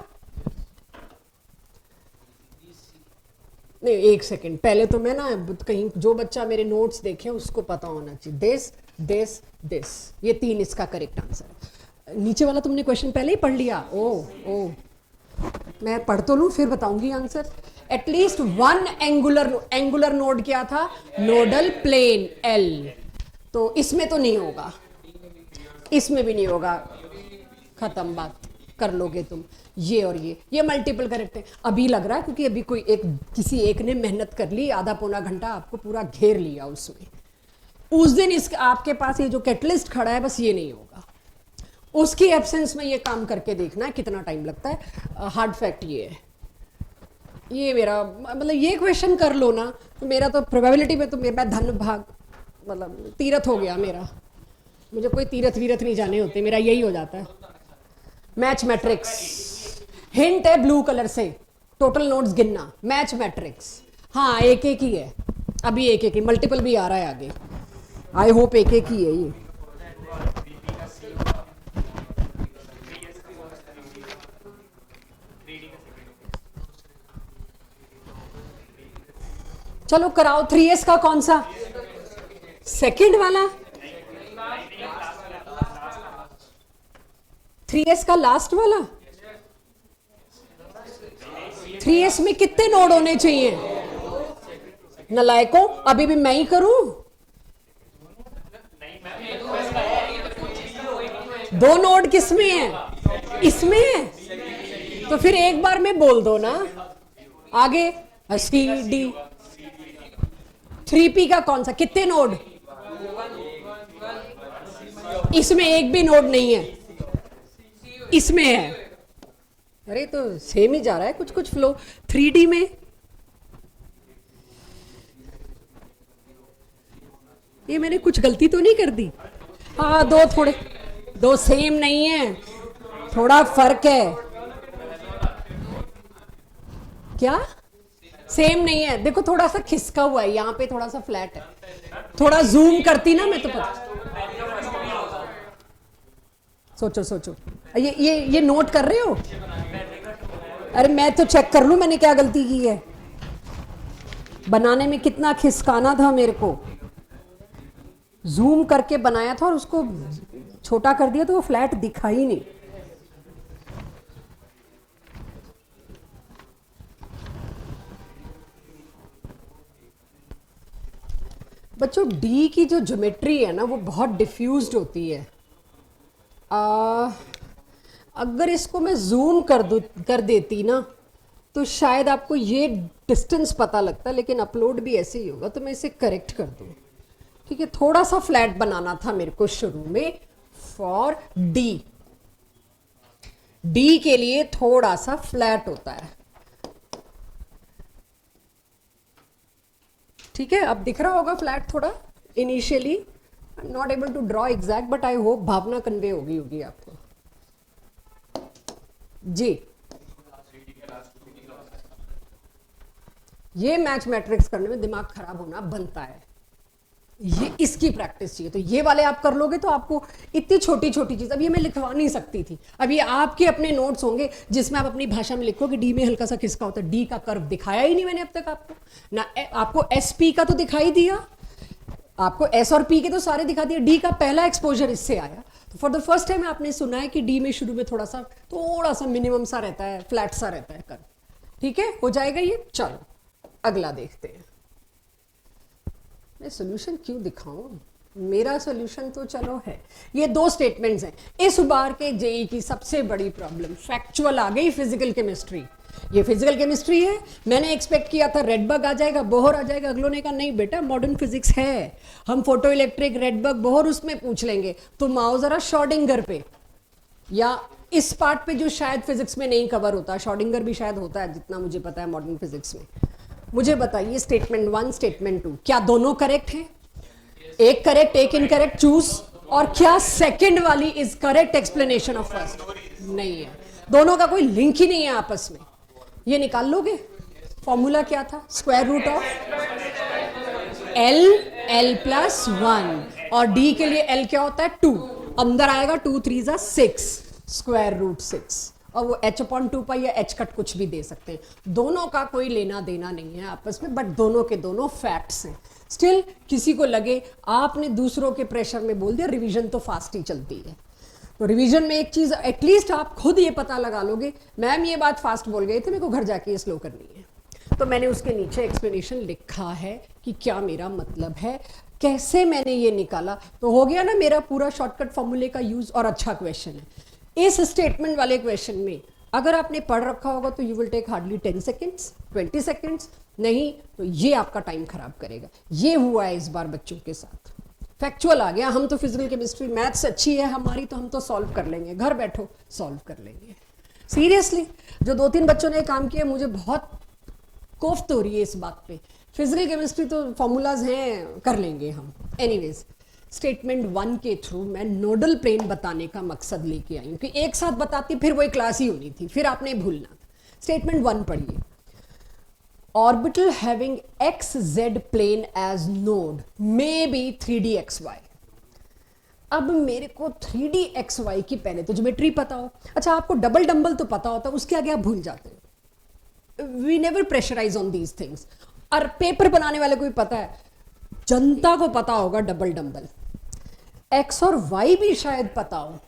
Speaker 1: नहीं एक सेकंड, पहले तो मैं ना कहीं, जो बच्चा मेरे नोट्स देखे उसको पता होना चाहिए, दिस दिस दिस, ये 3 इसका करेक्ट आंसर है। नीचे वाला तुमने क्वेश्चन पहले ही पढ़ लिया? ओ मैं पढ़ तो लूँ फिर बताऊंगी answer. At least one angular node क्या था? Nodal plane l. तो इसमें तो नहीं होगा, इसमें भी नहीं होगा, खत्म बात, कर लोगे तुम। ये और ये मल्टीपल करेक्ट है। अभी लग रहा है क्योंकि अभी कोई किसी एक ने मेहनत कर ली, आधा पौना घंटा आपको पूरा घेर लिया उसमें। उस दिन इस आपके पास ये जो कैटलिस्ट खड़ा है, बस ये नहीं होगा। उसकी एब्सेंस में ये काम करके देखना है कितना टाइम लगता है। हार्ड फैक्ट ये है। ये मेरा मतलब ये क्वेश्चन कर लो ना तो मेरा तो प्रोबेबिलिटी में तो मैं धन भाग मतलब तीरथ हो गया मेरा। मुझे कोई तीरथ वीरथ नहीं जाने होते, मेरा यही हो जाता है। मैच मैट्रिक्स हिंट है ब्लू कलर से, टोटल नोड्स गिनना। मैच मैट्रिक्स हाँ एक एक ही है, अभी एक एक ही, मल्टीपल भी आ रहा है आगे। आई होप एक एक ही है ये। चलो कराओ। 3s का कौन सा? सेकंड वाला? 3s का लास्ट वाला? 3s में कितने नोड होने चाहिए? नलायकों, अभी भी मैं ही करूं? दो नोड किसमें है? इसमें है। तो फिर एक बार में बोल दो ना। आगे सी डी। 3p का कौन सा? कितने नोड? इसमें एक भी नोड नहीं है, इसमें है। अरे तो सेम ही जा रहा है कुछ कुछ फ्लो। 3d में ये मैंने कुछ गलती तो नहीं कर दी? हाँ दो सेम नहीं है, थोड़ा फर्क है। क्या सेम नहीं है? देखो थोड़ा सा खिसका हुआ है, यहाँ पे थोड़ा सा फ्लैट है। थोड़ा जूम करती ना मैं तो पता। सोचो ये नोट कर रहे हो? अरे मैं तो चेक कर लूं मैंने क्या गलती की है। बनाने में कितना खिसकाना था मेरे को, जूम करके बनाया था और उसको छोटा कर दिया तो वो फ्लैट दिखा ही नहीं। बच्चों डी की जो ज्योमेट्री है ना वो बहुत डिफ्यूज्ड होती है। अगर इसको मैं जूम कर देती ना तो शायद आपको ये डिस्टेंस पता लगता, लेकिन अपलोड भी ऐसे ही होगा। तो मैं इसे करेक्ट कर दूं। ठीक है, थोड़ा सा फ्लैट बनाना था मेरे को शुरू में फॉर डी। डी के लिए थोड़ा सा फ्लैट होता है। ठीक है, अब दिख रहा होगा फ्लैट थोड़ा initially. I am not able to draw exact but I hope भावना कन्वे होगी आपको। जी ये मैच मैट्रिक्स करने में दिमाग खराब होना बनता है, ये इसकी प्रैक्टिस चाहिए। तो ये वाले आप कर लोगे तो आपको इतनी छोटी छोटी चीज, अब ये मैं लिखवा नहीं सकती थी। अब ये आपके अपने नोट्स होंगे जिसमें आप अपनी भाषा में लिखोगे डी में हल्का सा खिसका होता है। डी का कर्व दिखाया ही नहीं मैंने अब तक आपको ना। आपको एस पी का तो दिखाई दिया, आपको एस और पी के तो सारे दिखा दिए। डी का पहला एक्सपोजर इससे आया। तो फॉर द फर्स्ट टाइम आपने सुना है कि डी में शुरू में थोड़ा सा मिनिमम सा रहता है, फ्लैट सा रहता है कर्व। ठीक है, हो जाएगा ये। चलो अगला देखते हैं। मैं सोल्यूशन क्यों दिखाऊं? मेरा सोल्यूशन तो चलो है। ये दो स्टेटमेंट्स हैं। इस बार के जेई की सबसे बड़ी प्रॉब्लम फैक्चुअल आ गई, फिजिकल केमिस्ट्री। ये फिजिकल केमिस्ट्री है। मैंने एक्सपेक्ट किया था रेडबग आ जाएगा, बोहर आ जाएगा। अगलों ने कहा नहीं बेटा, मॉडर्न फिजिक्स है, हम फोटो इलेक्ट्रिक, रेडबग, बोहर उसमें पूछ लेंगे। तुम आओ जरा शॉर्डिंगर पे, या इस पार्ट पे जो शायद फिजिक्स में नहीं कवर होता। शॉर्डिंगर भी शायद होता है जितना मुझे पता है मॉडर्न फिजिक्स में। मुझे बताइए स्टेटमेंट 1 स्टेटमेंट 2 क्या दोनों करेक्ट हैं? एक करेक्ट एक इनकरेक्ट चूज। और क्या सेकंड वाली is correct explanation of first? नहीं है, दोनों का कोई लिंक ही नहीं है आपस में। ये निकाल लोगे? फॉर्मूला क्या था? Square root of l plus 1 और डी के लिए एल क्या होता है? 2। अंदर आएगा 2 3 6 स्क्वायर रूट 6। और वो h/2 या h कट कुछ भी दे सकते हैं। दोनों का कोई लेना देना नहीं है आपस में, बट दोनों के दोनों फैक्ट्स हैं। स्टिल किसी को लगे आपने दूसरों के प्रेशर में बोल दिया, रिवीजन तो फास्ट ही चलती है। तो रिवीजन में एक चीज एटलीस्ट आप खुद ये पता लगा लोगे, मैम ये बात फास्ट बोल गए थे, मेरे को घर जाके ये स्लो करनी है, तो मैंने उसके नीचे एक्सप्लेनेशन लिखा है कि क्या मेरा मतलब है, कैसे मैंने ये निकाला, तो हो गया ना मेरा पूरा शॉर्टकट फॉर्मूले का यूज। और अच्छा क्वेश्चन है। इस स्टेटमेंट वाले क्वेश्चन में अगर आपने पढ़ रखा होगा तो you will take hardly 10 seconds 20 seconds, नहीं तो ये आपका टाइम खराब करेगा। ये हुआ है इस बार बच्चों के साथ, फैक्चुअल आ गया। हम तो फिजिकल केमिस्ट्री मैथ्स अच्छी है हमारी, तो हम तो सॉल्व कर लेंगे, घर बैठो सॉल्व कर लेंगे। सीरियसली जो 2-3 बच्चों ने काम किया, मुझे बहुत कोफ्त हो रही है इस बात पे। फिजिकल केमिस्ट्री तो फॉर्मूलाज हैं, कर लेंगे हम। एनीवेज, स्टेटमेंट 1 के थ्रू मैं नोडल प्लेन बताने का मकसद लेके आई हूँ कि एक साथ बताती फिर वही क्लास ही होनी थी, फिर आपने भूलना था। स्टेटमेंट 1 पढ़िए। Orbital having x z plane as node may be 3D XY। अब मेरे को 3D XY की पहले तो ज्योमेट्री पता हो। अच्छा, आपको डबल डंबल तो पता होता, उसके आगे आप भूल जाते हो। We never pressurise on these things. और पेपर बनाने वाले को भी पता है, जनता को पता होगा डबल डंबल। एक्स और वाई भी शायद पता हो,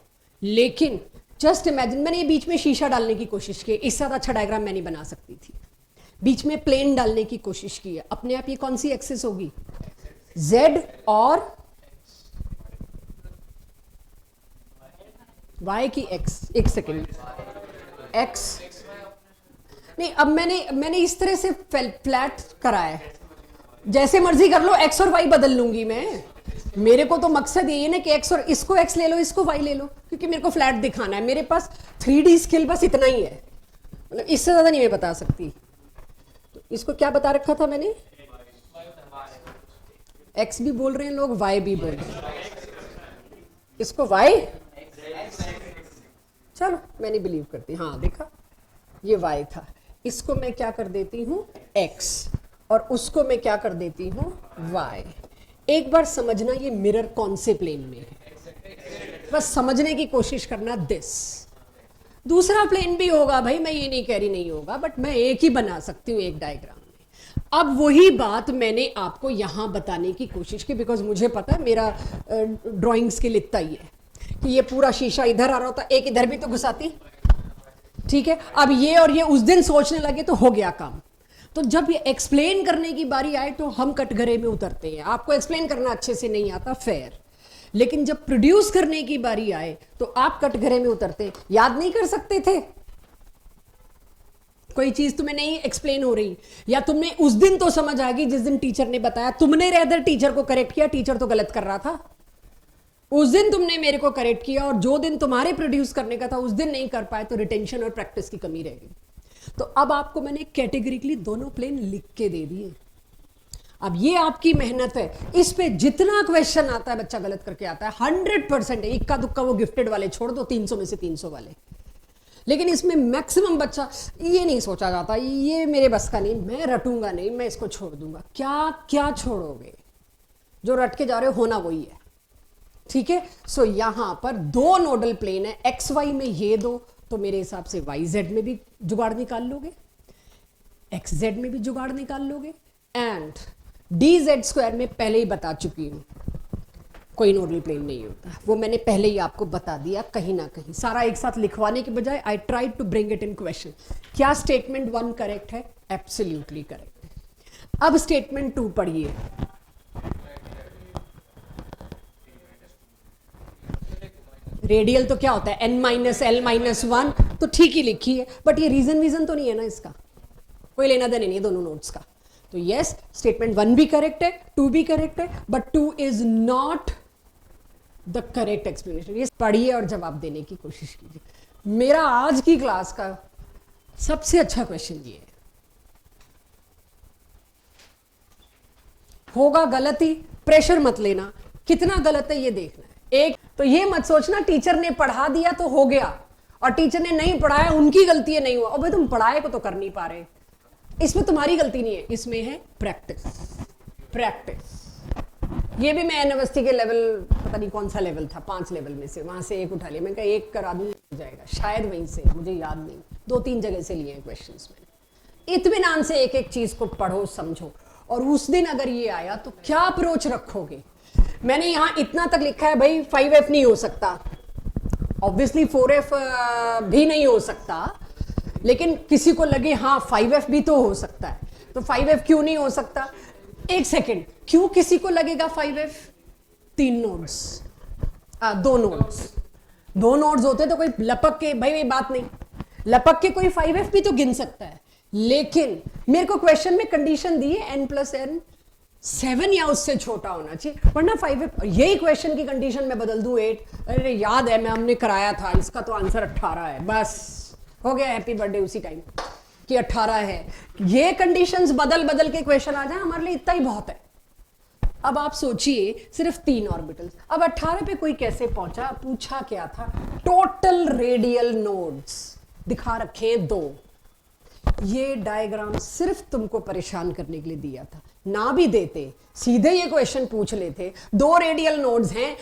Speaker 1: लेकिन जस्ट इमेजिन, मैंने ये बीच में शीशा डालने की कोशिश की, इससे ज्यादा अच्छा डायग्राम मैं नहीं बना सकती थी। बीच में प्लेन डालने की कोशिश की है, अपने आप ये कौन सी एक्सिस होगी? जेड और वाई की एक्स। एक सेकेंड, एक्स नहीं, अब मैंने इस तरह से फ्लैट करा है, जैसे मर्जी कर लो, एक्स और वाई बदल लूंगी मैं। मेरे को तो मकसद यही है ना कि एक्स और इसको एक्स ले लो, इसको वाई ले लो, क्योंकि मेरे को फ्लैट दिखाना है। मेरे पास 3D स्किल बस इतना ही है, मतलब इससे ज्यादा नहीं मैं बता सकती। तो इसको क्या बता रखा था मैंने? एक्स भी बोल रहे हैं लोग, वाई भी बोल रहे हैं। इसको वाई, चलो मैंने बिलीव करती, हाँ देखा ये वाई था। इसको मैं क्या कर देती हूं? एक्स, और उसको मैं क्या कर देती हूं? वाई। एक बार समझना ये मिरर कौन से प्लेन में है, बस समझने की कोशिश करना। दिस दूसरा प्लेन भी होगा भाई, मैं ये नहीं कह रही नहीं होगा, बट मैं एक ही बना सकती हूँ एक डायग्राम में। अब वही बात मैंने आपको यहां बताने की कोशिश की, बिकॉज मुझे पता है मेरा ड्राइंग स्किल इतना ही है कि ये पूरा शीशा इधर आ रहा होता, एक इधर भी तो घुसाती, ठीक है। अब ये और ये उस दिन सोचने लगे तो हो गया काम। तो जब ये एक्सप्लेन करने की बारी आए तो हम कटघरे में उतरते हैं। आपको एक्सप्लेन करना अच्छे से नहीं आता, फेयर, लेकिन जब प्रोड्यूस करने की बारी आए तो आप कटघरे में उतरते। याद नहीं कर सकते थे? कोई चीज तुम्हें नहीं एक्सप्लेन हो रही, या तुमने उस दिन तो समझ आ गई जिस दिन टीचर ने बताया, तुमने रेदर टीचर को करेक्ट किया, टीचर तो गलत कर रहा था। उस दिन तुमने मेरे को करेक्ट किया, और जो दिन तुम्हारे प्रोड्यूस करने का था उस दिन नहीं कर पाए, तो रिटेंशन और प्रैक्टिस की कमी रह गई। तो अब आपको मैंने कैटेगरिकली दोनों प्लेन लिख के दे दिए। अब ये आपकी मेहनत है, इस पे जितना क्वेश्चन आता है बच्चा गलत करके आता है, 100% है। इक्का दुक्का वो गिफ्टेड वाले छोड़ दो, 300 में से 300 वाले, लेकिन इसमें मैक्सिमम बच्चा ये नहीं सोचा जाता, ये मेरे बस का नहीं, मैं रटूंगा नहीं, मैं इसको छोड़ दूंगा। क्या क्या छोड़ोगे? जो रट के जा रहे हो होना वही है, ठीक है। सो यहां पर 2 नोडल प्लेन है, एक्स वाई में ये दो, तो मेरे हिसाब से वाई जेड में भी जुगाड़ निकाल लोगे, एक्स जेड में भी जुगाड़ निकाल लोगे, एंड डी जेड स्क्वायर में पहले ही बता चुकी हूं कोई नोडल प्लेन नहीं होता, वो मैंने पहले ही आपको बता दिया। कहीं ना कहीं सारा एक साथ लिखवाने के बजाय I try to bring it in question. क्या स्टेटमेंट 1 करेक्ट है? एब्सोल्युटली करेक्ट है। अब स्टेटमेंट 2 पढ़िए। रेडियल तो क्या होता है? n-l-1, तो ठीक ही लिखी है, बट ये रीजन तो नहीं है ना, इसका कोई लेना देना नहीं है दोनों नोट्स का। तो यस, स्टेटमेंट 1 भी करेक्ट है, 2 भी करेक्ट है, but 2 is not the correct explanation. ये पढ़िए और जवाब देने की कोशिश कीजिए। मेरा आज की क्लास का सबसे अच्छा क्वेश्चन ये है। होगा गलती, प्रेशर मत लेना, कितना गलत है ये देखना है। एक तो ये मत सोचना टीचर ने पढ़ा दिया तो हो गया, और टीचर ने नहीं पढ़ाया उनकी गलती है, नहीं हुआ। और भाई तुम पढ़ाए को तो कर नहीं पा रहे, इसमें तुम्हारी गलती नहीं है, इसमें है प्रैक्टिस। प्रैक्टिस ये भी मैं यूनिवर्सिटी के लेवल, पता नहीं कौन सा लेवल था, 5 लेवल में से वहां से एक उठा लिया। मैं कहा एक करा दूं हो जाएगा, शायद वहीं से, मुझे याद नहीं, 2-3 जगह से लिए हैं क्वेश्चंस में। इत्मीनान से एक एक चीज को पढ़ो, समझो, और उस दिन अगर ये आया तो क्या अप्रोच रखोगे। मैंने यहां इतना तक लिखा है भाई 5F नहीं हो सकता, ऑब्वियसली 4f भी नहीं हो सकता, लेकिन किसी को लगे हाँ 5f भी तो हो सकता है, तो 5f क्यों नहीं हो सकता? एक सेकेंड, क्यों किसी को लगेगा 5f? 3 नोड्स, 2 नोड्स, 2 नोड्स होते तो कोई लपक के, भाई बात नहीं, लपक के कोई 5f भी तो गिन सकता है, लेकिन मेरे को क्वेश्चन में कंडीशन दी है n+n 7 या उससे छोटा होना चाहिए, वरना 5f, यही क्वेश्चन की कंडीशन में बदल दूं 8, अरे याद है मैं हमने कराया था, इसका तो आंसर 18 है, बस हो गया, हैप्पी बर्थडे उसी टाइम कि 18 है। ये कंडीशंस बदल बदल के क्वेश्चन आ जाए, हमारे लिए इतना ही बहुत है। अब आप सोचिए सिर्फ 3 ऑर्बिटल्स, अब 18 पे कोई कैसे पहुंचा? पूछा क्या था? टोटल रेडियल नोड्स दिखा रखे 2। ये डायग्राम सिर्फ तुमको परेशान करने के लिए दिया था, ना भी देते सीधे ये क्वेश्चन पूछ लेते, 2 रेडियल नोड्स हैं,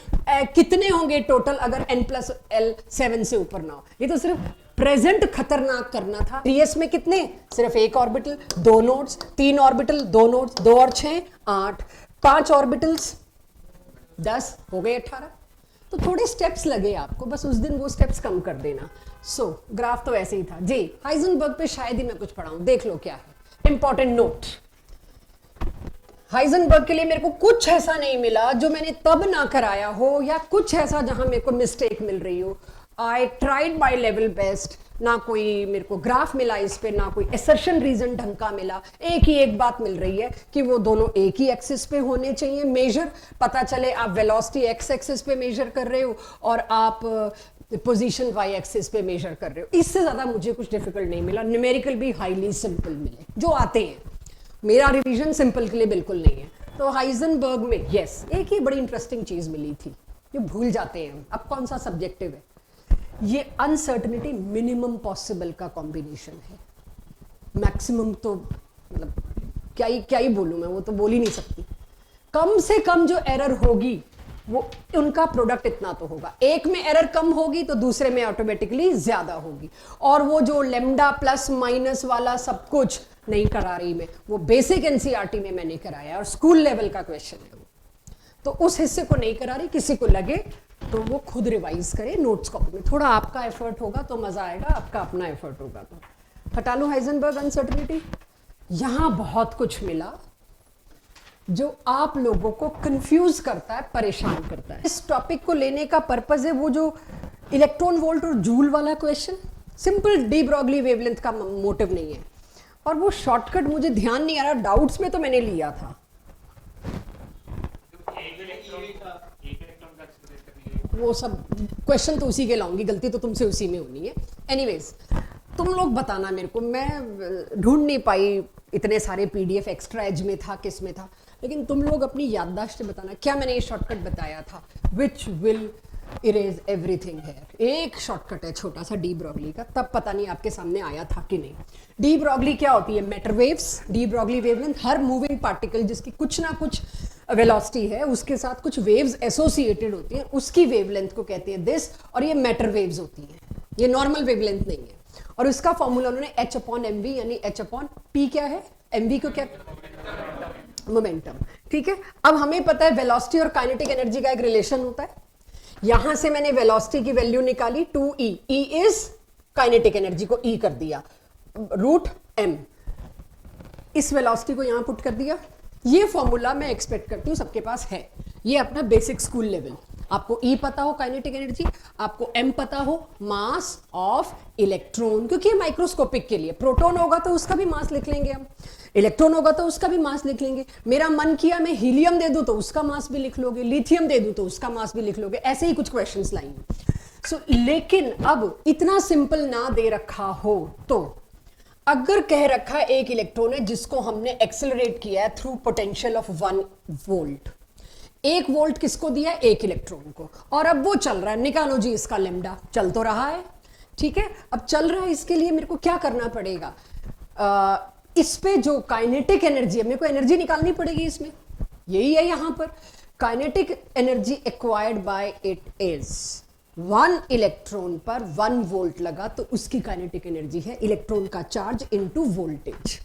Speaker 1: कितने होंगे टोटल अगर n+l 7 से ऊपर ना हो? ये तो सिर्फ प्रेजेंट खतरनाक करना था। 3s में कितने? सिर्फ 1 ऑर्बिटल, 2 नोड्स, 3 ऑर्बिटल, 2 नोड्स, 2 और 6 8, 5 ऑर्बिटल्स 10, हो गए 18। तो थोड़े स्टेप्स लगे आपको, बस उस दिन वो स्टेप्स कम कर देना। ग्राफ तो ऐसे ही था जी। हाइजेनबर्ग पे शायद ही मैं कुछ पढ़ाऊं, देख लो क्या है। इंपॉर्टेंट नोट, हाइजेनबर्ग के लिए मेरे को कुछ ऐसा नहीं मिला जो मैंने तब ना कराया हो, या कुछ ऐसा जहां मेरे को मिस्टेक मिल रही हो। I tried my level best, ना कोई मेरे को ग्राफ मिला इस पे, ना कोई असर्शन रीजन ढंग का मिला। एक ही एक बात मिल रही है कि वो दोनों एक ही एक्सिस पे होने चाहिए मेजर, पता चले आप वेलोसिटी एक्स एक्सिस पे मेजर कर रहे हो और आप पोजीशन वाई एक्सिस पे मेजर कर रहे हो। इससे ज्यादा मुझे कुछ डिफिकल्ट नहीं मिला। न्यूमेरिकल भी हाईली सिंपल मिले जो आते हैं, मेरा रिवीजन सिंपल के लिए बिल्कुल नहीं है। तो हाइजेनबर्ग में यस, एक ही बड़ी इंटरेस्टिंग चीज मिली थी, ये भूल जाते हैं हम। अब कौन सा सब्जेक्टिव है? ये अनसर्टनिटी मिनिमम पॉसिबल का कॉम्बिनेशन है। मैक्सिमम तो मतलब क्या ही बोलूं मैं, वो तो बोल ही नहीं सकती। कम से कम जो एरर होगी वो उनका प्रोडक्ट इतना तो होगा। एक में एरर कम होगी तो दूसरे में ऑटोमेटिकली ज्यादा होगी। और वो जो लेमडा प्लस माइनस वाला सब कुछ नहीं करा रही मैं, वो बेसिक एनसीईआरटी में मैंने कराया और स्कूल लेवल का क्वेश्चन है वो, तो उस हिस्से को नहीं करा रही। किसी को लगे तो वो खुद रिवाइज करे नोट्स कॉपी में, थोड़ा आपका एफर्ट होगा तो मजा आएगा, आपका अपना एफर्ट होगा तो। हटा लो हाइजेनबर्ग अनसर्टेनिटी। यहां बहुत कुछ मिला जो आप लोगों को कंफ्यूज करता है, परेशान करता है। इस टॉपिक को लेने का पर्पज है वो जो इलेक्ट्रॉन वोल्ट और जूल वाला question, simple D Broglie wavelength का मोटिव नहीं है। और वो शॉर्टकट मुझे ध्यान नहीं आ रहा, डाउट्स में तो मैंने लिया था। वो सब क्वेश्चन तो उसी के लाऊंगी, गलती तो तुमसे उसी में होनी है। एनीवेज, तुम लोग बताना मेरे को, मैं ढूंढ नहीं पाई, इतने सारे पीडीएफ एक्स्ट्रा एज में था, किस में था, लेकिन तुम लोग अपनी याददाश्त बताना क्या मैंने ये शॉर्टकट बताया था, विच विल इरेज एवरीथिंग है। एक शॉर्टकट है छोटा सा डी ब्रॉगली का, तब पता नहीं आपके सामने आया था कि नहीं। डी ब्रॉगली क्या होती है? Matter waves. De Broglie wavelength, हर मूविंग पार्टिकल जिसकी कुछ ना कुछ वेलोसिटी है उसके साथ कुछ वेव्स एसोसिएटेड होती हैं, उसकी वेवलेंथ को कहते हैं दिस, और ये मैटर वेव्स होती हैं, ये नॉर्मल वेवलेंथ नहीं है। और इसका फॉर्मूला उन्होंने h/mv यानी h/p क्या है, mv को क्या, मोमेंटम। ठीक है, अब हमें पता है वेलोसिटी और काइनेटिक एनर्जी का एक रिलेशन होता है। यहां से मैंने वेलोसिटी की वैल्यू निकाली 2e, e is kinetic energy को e कर दिया, √m, इस वेलोसिटी को यहां पुट कर दिया। ये फॉर्मूला मैं एक्सपेक्ट करती हूं सबके पास है, ये अपना बेसिक स्कूल लेवल। आपको E पता हो काइनेटिक एनर्जी, आपको M पता हो मास ऑफ इलेक्ट्रॉन, क्योंकि ये माइक्रोस्कोपिक के लिए, प्रोटॉन होगा तो उसका भी मास लिख लेंगे हम, इलेक्ट्रॉन होगा तो उसका भी मास लिख लेंगे। मेरा मन किया मैं हीलियम दे दूं तो उसका मास भी लिख लोगे, लिथियम दे दूं तो उसका मास भी लिख लोगे, ऐसे ही कुछ क्वेश्चंस लाएंगे। लेकिन अब इतना सिंपल ना दे रखा हो तो, अगर कह रखा है एक इलेक्ट्रॉन है जिसको हमने एक्सेलरेट किया है through potential of 1 volt, 1 volt किसको दिया? एक इलेक्ट्रॉन को, और अब वो चल रहा है, निकालो जी इसका लेमडा, चल तो रहा है, ठीक है। अब चल रहा है, इसके लिए मेरे को क्या करना पड़ेगा? इस पे जो काइनेटिक एनर्जी है, मेरे को एनर्जी निकालनी पड़ेगी इसमें, यही है यहां पर। Kinetic energy acquired by it is 1 electron पर 1 वोल्ट लगा तो उसकी काइनेटिक एनर्जी है इलेक्ट्रॉन का चार्ज इनटू वोल्टेज।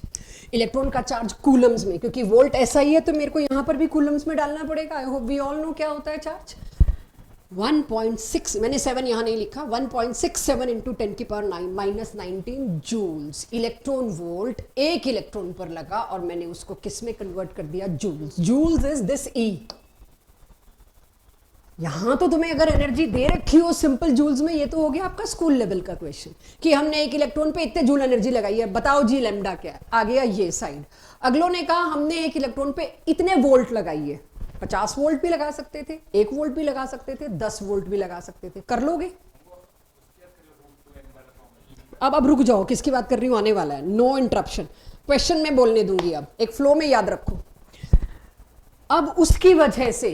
Speaker 1: इलेक्ट्रॉन का चार्ज कूलम्स में, क्योंकि वोल्ट ऐसा ही है तो मेरे को यहां पर भी कूलम्स में डालना पड़ेगा। I hope we all know क्या होता है चार्ज। 1.6, मैंने 7 यहाँ नहीं लिखा, 1.67 इंटू 10 की power 9 minus 19 joules electron volt एक इलेक्ट्रॉन पर लगा, और मैंने उसको किस में कन्वर्ट कर दिया, जूल्स। जूल्स इज दिस ई। यहां तो तुम्हें अगर एनर्जी दे रखी हो सिंपल जूल्स में, ये तो हो गया आपका स्कूल लेवल का क्वेश्चन कि हमने एक इलेक्ट्रॉन पे इतने जूल एनर्जी लगाई है, बताओ जी लैम्डा क्या है। आ गया ये साइड। अगलों ने कहा हमने एक इलेक्ट्रॉन पे इतने वोल्ट लगाई है, 50 वोल्ट भी लगा सकते थे, 1 वोल्ट भी लगा सकते थे, 10 वोल्ट भी लगा सकते थे। कर लोगे? अब रुक जाओ, किसकी बात कर रही हूं, आने वाला है, नो इंटरप्शन, क्वेश्चन में बोलने दूंगी। अब एक फ्लो में याद रखो। अब उसकी वजह से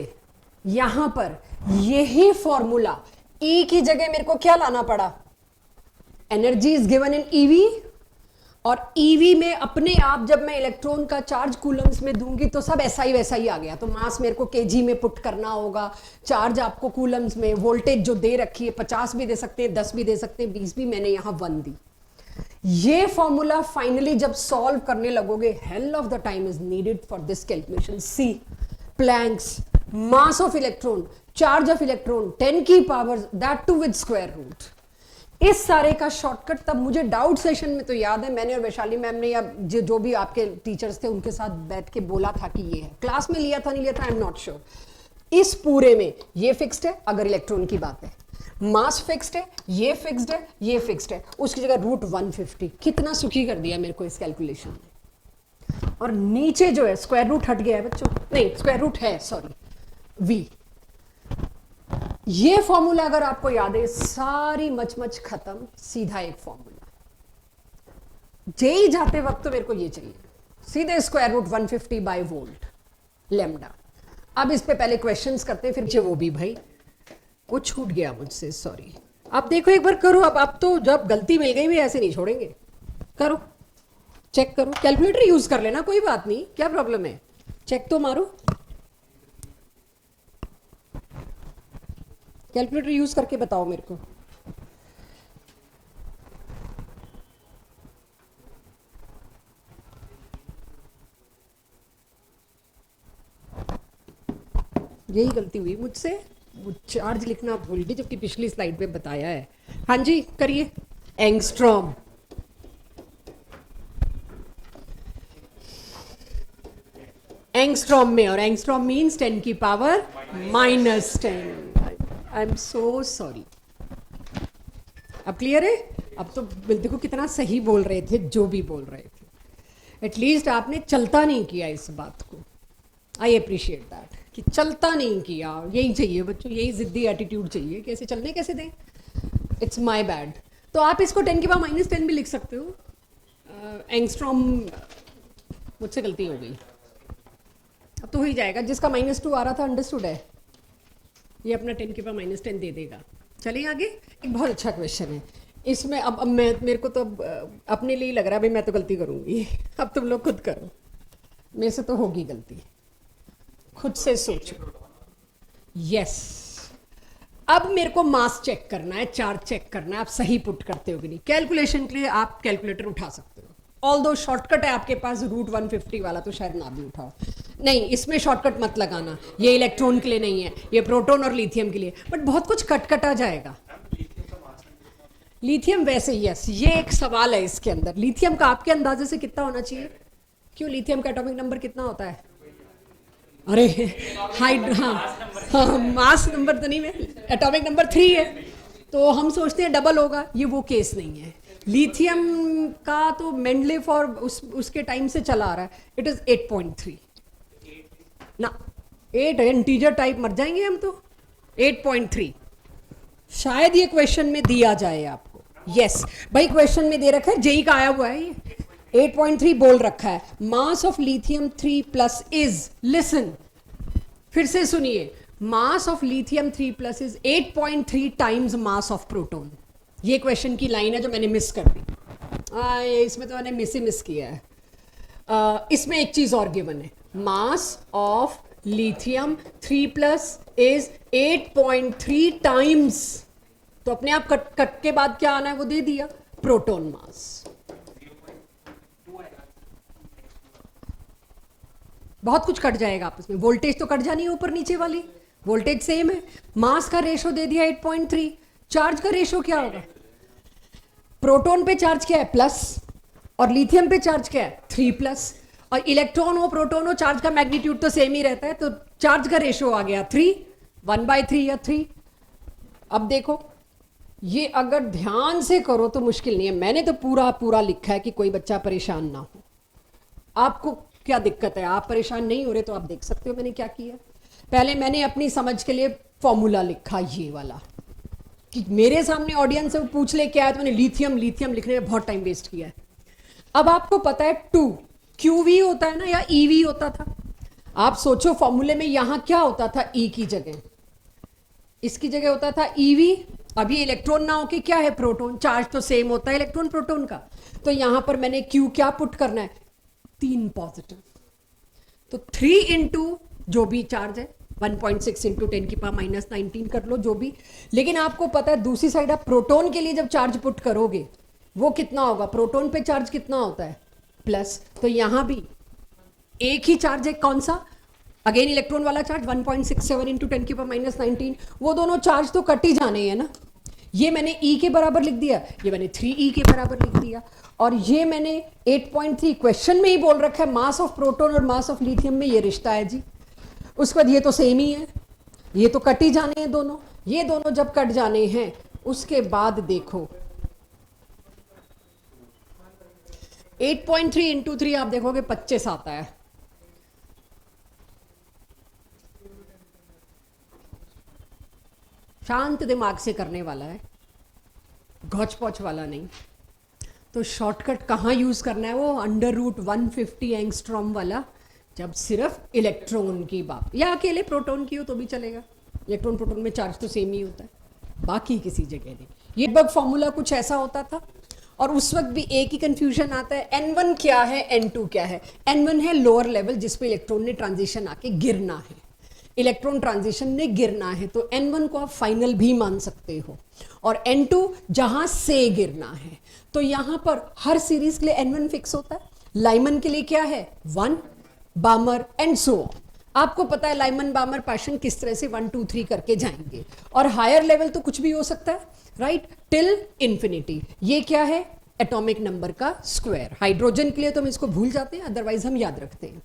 Speaker 1: यहां पर यही फॉर्मूला, ई की जगह मेरे को क्या लाना पड़ा, energy is given in EV, और ईवी में अपने आप जब मैं इलेक्ट्रॉन का चार्ज कूलम्स में दूंगी तो सब ऐसा ही वैसा ही आ गया। तो मास मेरे को केजी में पुट करना होगा, चार्ज आपको कूलम्स में, वोल्टेज जो दे रखी है 50 भी दे सकते हैं, 10 भी दे सकते हैं, 20 भी, मैंने यहां 1 दी। ये फॉर्मूला फाइनली जब सॉल्व करने लगोगे, half of the time is needed for this calculation. C Planck's mass of electron, charge of electron 10 की power, that too with square root. इस सारे का शॉर्टकट तब मुझे डाउट सेशन में तो याद है, मैंने और वैशाली मैम ने या जो भी आपके टीचर्स थे उनके साथ बैठ के बोला था कि ये है, क्लास में लिया था नहीं लिया था, आई एम नॉट श्योर। इस पूरे में ये फिक्स्ड है अगर इलेक्ट्रॉन की बात है, मास फिक्स्ड है, ये फिक्स्ड है, ये फिक्स्ड है, उसकी जगह रूट 150। कितना सुखी कर दिया मेरे को इस कैलकुलेशन ने। और नीचे जो है स्क्वायर रूट हट गया है बच्चों, नहीं स्क्वायर रूट है, सॉरी, वी। ये फॉर्मूला अगर आपको याद है, सारी मच खत्म, सीधा एक फॉर्मूला। जेई जाते वक्त तो मेरे को ये चाहिए, सीधे square root 150 by volt lambda. अब इस पे पहले क्वेश्चंस करते हैं, फिर वो भी भाई वो छूट गया मुझसे, सॉरी। आप देखो एक बार करो, अब तो जब गलती मिल गई भी ऐसे नहीं छोड़ेंगे, करो चेक करो, कैलकुलेटर यूज कर लेना, कोई बात नहीं, क्या प्रॉब्लम है, चेक तो मारो, कैलकुलेटर यूज करके बताओ मेरे को। यही गलती हुई मुझसे, चार्ज लिखना भूल गई, जबकि पिछली स्लाइड पे बताया है। हाँ जी करिए, एंगस्ट्रॉम। एंगस्ट्रॉम में, और एंगस्ट्रॉम मीन्स 10 की power -10। I am so sorry. अब क्लियर है? अब तो देखो कितना सही बोल रहे थे जो भी बोल रहे थे, एटलीस्ट आपने चलता नहीं किया इस बात को। आई अप्रिशिएट दैट कि चलता नहीं किया, यही चाहिए बच्चों, यही जिद्दी एटीट्यूड चाहिए, कैसे चलने कैसे दें। It's my bad. तो आप इसको 10 की पावर -10 भी लिख सकते हो। एंगस्ट्रॉम, मुझसे गलती हो गई, अब तो हो ही जाएगा, जिसका -2 आ रहा था अंडरस्टूड है, ये अपना 10 की पावर -10 दे देगा। चलिए आगे, एक बहुत अच्छा क्वेश्चन है इसमें। अब मेरे को तो अपने लिए लग रहा है भाई मैं तो गलती करूंगी, अब तुम लोग खुद करो, मेरे से तो होगी गलती, खुद से सोचो। यस, अब मेरे को मास चेक करना है, चार्ज चेक करना है, आप सही पुट करते हो कि नहीं। कैलकुलेशन के लिए आप कैलकुलेटर उठा सकते हो, ऑल दो शॉर्टकट है आपके पास, रूट 150 वाला तो शायद ना भी उठाओ, नहीं इसमें शॉर्टकट मत लगाना, ये इलेक्ट्रॉन के लिए नहीं है, ये प्रोटॉन और लिथियम के लिए, बट बहुत कुछ कट आ जाएगा। लिथियम वैसे, यस ये एक सवाल है इसके अंदर, लिथियम का आपके अंदाजे से कितना होना चाहिए? क्यों, लिथियम का एटॉमिक नंबर कितना होता है? अरे हाइड, हाँ मास नंबर तो नहीं है, एटॉमिक नंबर 3 है, तो हम सोचते हैं डबल होगा, ये वो केस नहीं है। लिथियम का तो मेंडलेव और उसके टाइम से चला आ रहा है, इट इज 8.3 ना, 8 है, इंटीजर टाइप, मर जाएंगे हम तो। 8.3 शायद ये क्वेश्चन में दिया जाए आपको। यस भाई, क्वेश्चन में दे रखा है, जेई का आया हुआ है, ये 8.3 बोल रखा है। Mass of lithium 3+ is, listen फिर से सुनिए, mass of lithium 3+ is 8.3 times mass of proton. ये क्वेश्चन की लाइन है जो मैंने मिस कर दी, इसमें तो मैंने मिस किया है। इसमें एक चीज और गिवन है, mass of lithium 3+ is 8.3 times, तो अपने आप कट के बाद क्या आना है वो दे दिया, प्रोटॉन मास। बहुत कुछ कट जाएगा आपस में, वोल्टेज तो कट जानी है ऊपर नीचे वाली, वोल्टेज सेम है, मास का रेशो दे दिया 8.3, चार्ज का रेशो क्या होगा? प्रोटॉन पे चार्ज क्या है? प्लस, और लिथियम पे चार्ज क्या है? 3+, और इलेक्ट्रॉन हो प्रोटॉन हो चार्ज का मैग्नीट्यूड तो सेम ही रहता है, तो चार्ज का रेशो आ गया 3, 1/3 या 3। अब देखो ये अगर ध्यान से करो तो मुश्किल नहीं है, मैंने तो पूरा पूरा लिखा है कि कोई बच्चा परेशान ना हो। आपको क्या दिक्कत है? आप परेशान नहीं हो रहे तो आप देख सकते हो मैंने क्या किया। पहले मैंने अपनी समझ के लिए फॉर्मूला लिखा ये वाला, कि मेरे सामने ऑडियंस से पूछ ले क्या है, तो मैंने लिथियम लिथियम लिखने में बहुत टाइम वेस्ट किया है। अब आपको पता है 2 QV होता है ना, या EV होता था। आप सोचो फॉर्मूले में यहां क्या होता था? E की जगह, इसकी जगह होता था EV। अभी इलेक्ट्रॉन ना होके क्या है? प्रोटॉन। चार्ज तो सेम होता है इलेक्ट्रॉन प्रोटॉन का, तो यहां पर मैंने Q क्या पुट करना है? 3 पॉजिटिव। तो 3 इंटू जो भी चार्ज है 1.6 इंटू 10⁻⁻19 कर लो जो भी। लेकिन आपको पता है दूसरी साइड आप प्रोटॉन के लिए जब चार्ज पुट करोगे वो कितना होगा? प्रोटॉन पे चार्ज कितना होता है? प्लस। तो यहां भी एक ही चार्ज है, कौन सा? अगेन इलेक्ट्रॉन वाला चार्ज 1.67 इंटू 10⁻⁻19। वो दोनों चार्ज तो कट ही जाने हैं ना। ये मैंने E के बराबर लिख दिया, ये मैंने 3E के बराबर लिख दिया, और ये मैंने 8.3 क्वेश्चन में ही बोल रखा है, मास ऑफ प्रोटॉन और मास ऑफ लिथियम में ये रिश्ता है जी। उसके बाद ये तो सेम ही है, ये तो कट ही जाने हैं दोनों। ये दोनों जब कट जाने हैं उसके बाद देखो 8.3 इंटू 3 आप देखोगे 25 आता है। शांत दिमाग से करने वाला है, घोच पौच वाला नहीं। तो शॉर्टकट कहाँ यूज करना है? वो √150 एंगस्ट्रॉम वाला, जब सिर्फ इलेक्ट्रॉन की बात, या अकेले प्रोटॉन की हो तो भी चलेगा। इलेक्ट्रॉन प्रोटॉन में चार्ज तो सेम ही होता है, बाकी किसी जगह नहीं। ये बग फॉर्मूला कुछ ऐसा होता था, और उस वक्त भी एक ही कंफ्यूजन आता है, N1 क्या है, N2 क्या है। N1 है लोअर लेवल जिसपे इलेक्ट्रॉन ने ट्रांजिशन आके गिरना है, इलेक्ट्रॉन ट्रांजिशन ने गिरना है, तो N1 को आप फाइनल भी मान सकते हो, और N2 जहां से गिरना है। तो यहां पर हर सीरीज के लिए N1 फिक्स होता है। लाइमन के लिए क्या है? 1, बामर एंड सो ऑन। आपको पता है लाइमन बामर पैशन किस तरह से 1 2 3 करके जाएंगे, और हायर लेवल तो कुछ भी हो सकता है, राइट, टिल इंफिनिटी। ये क्या है? एटॉमिक नंबर का स्क्वायर। हाइड्रोजन के लिए तो हम इसको भूल जाते हैं, अदरवाइज हम याद रखते हैं।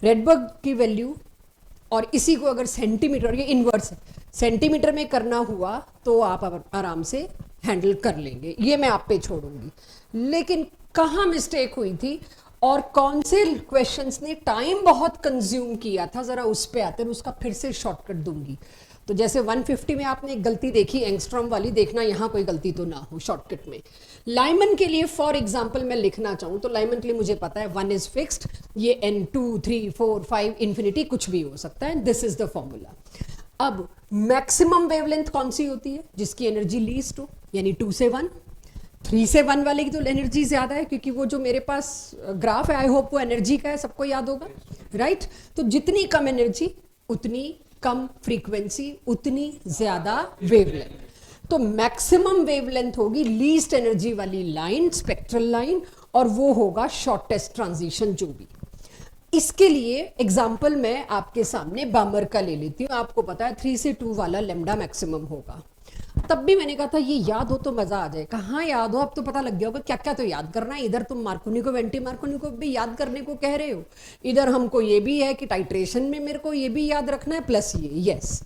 Speaker 1: रेडबर्ग की वैल्यू, और इसी को अगर सेंटीमीटर, ये इनवर्स है, सेंटीमीटर में करना हुआ तो आप आराम से हैंडल कर लेंगे, ये मैं आप पे छोड़ूंगी। लेकिन कहाँ मिस्टेक हुई थी और कौन से क्वेश्चंस ने टाइम बहुत कंज्यूम किया था, जरा उस पे आते हैं, उसका फिर से शॉर्टकट दूंगी। तो जैसे 150 में आपने एक गलती देखी एंगस्ट्रॉम वाली, देखना यहाँ कोई गलती तो ना हो शॉर्टकट में। लाइमन के लिए फॉर एग्जांपल मैं लिखना चाहूँ तो लाइमन के लिए मुझे पता है 1 इज फिक्स्ड, ये N 2 3 4 5 इंफिनिटी कुछ भी हो सकता है, दिस इज द फॉर्मूला। अब मैक्सिमम वेवलेंथ कौन सी होती है? जिसकी एनर्जी लीस्ट हो, यानी 2 से 1। 3 से 1 वाले की तो एनर्जी ज्यादा है, क्योंकि वो जो मेरे पास ग्राफ है, आई होप वो एनर्जी का है, सबको याद होगा, राइट। तो जितनी कम एनर्जी उतनी कम फ्रीक्वेंसी, उतनी ज्यादा वेवलेंथ। तो मैक्सिमम वेवलेंथ होगी लीस्ट एनर्जी वाली लाइन, स्पेक्ट्रल लाइन, और वो होगा शॉर्टेस्ट ट्रांजिशन जो भी। इसके लिए एग्जाम्पल मैं आपके सामने बामर का ले लेती हूँ। आपको पता है 3 से 2 वाला लेमडा मैक्सिमम होगा। तब भी मैंने कहा था ये याद हो तो मजा आ जाए। कहाँ याद हो, अब तो पता लग गया होगा क्या क्या तो याद करना है। इधर तुम मार्कोनी को एंटी मार्कोनी को भी याद करने को कह रहे हो, इधर हमको ये भी है कि टाइट्रेशन में मेरे को ये भी याद रखना है, प्लस ये। यस,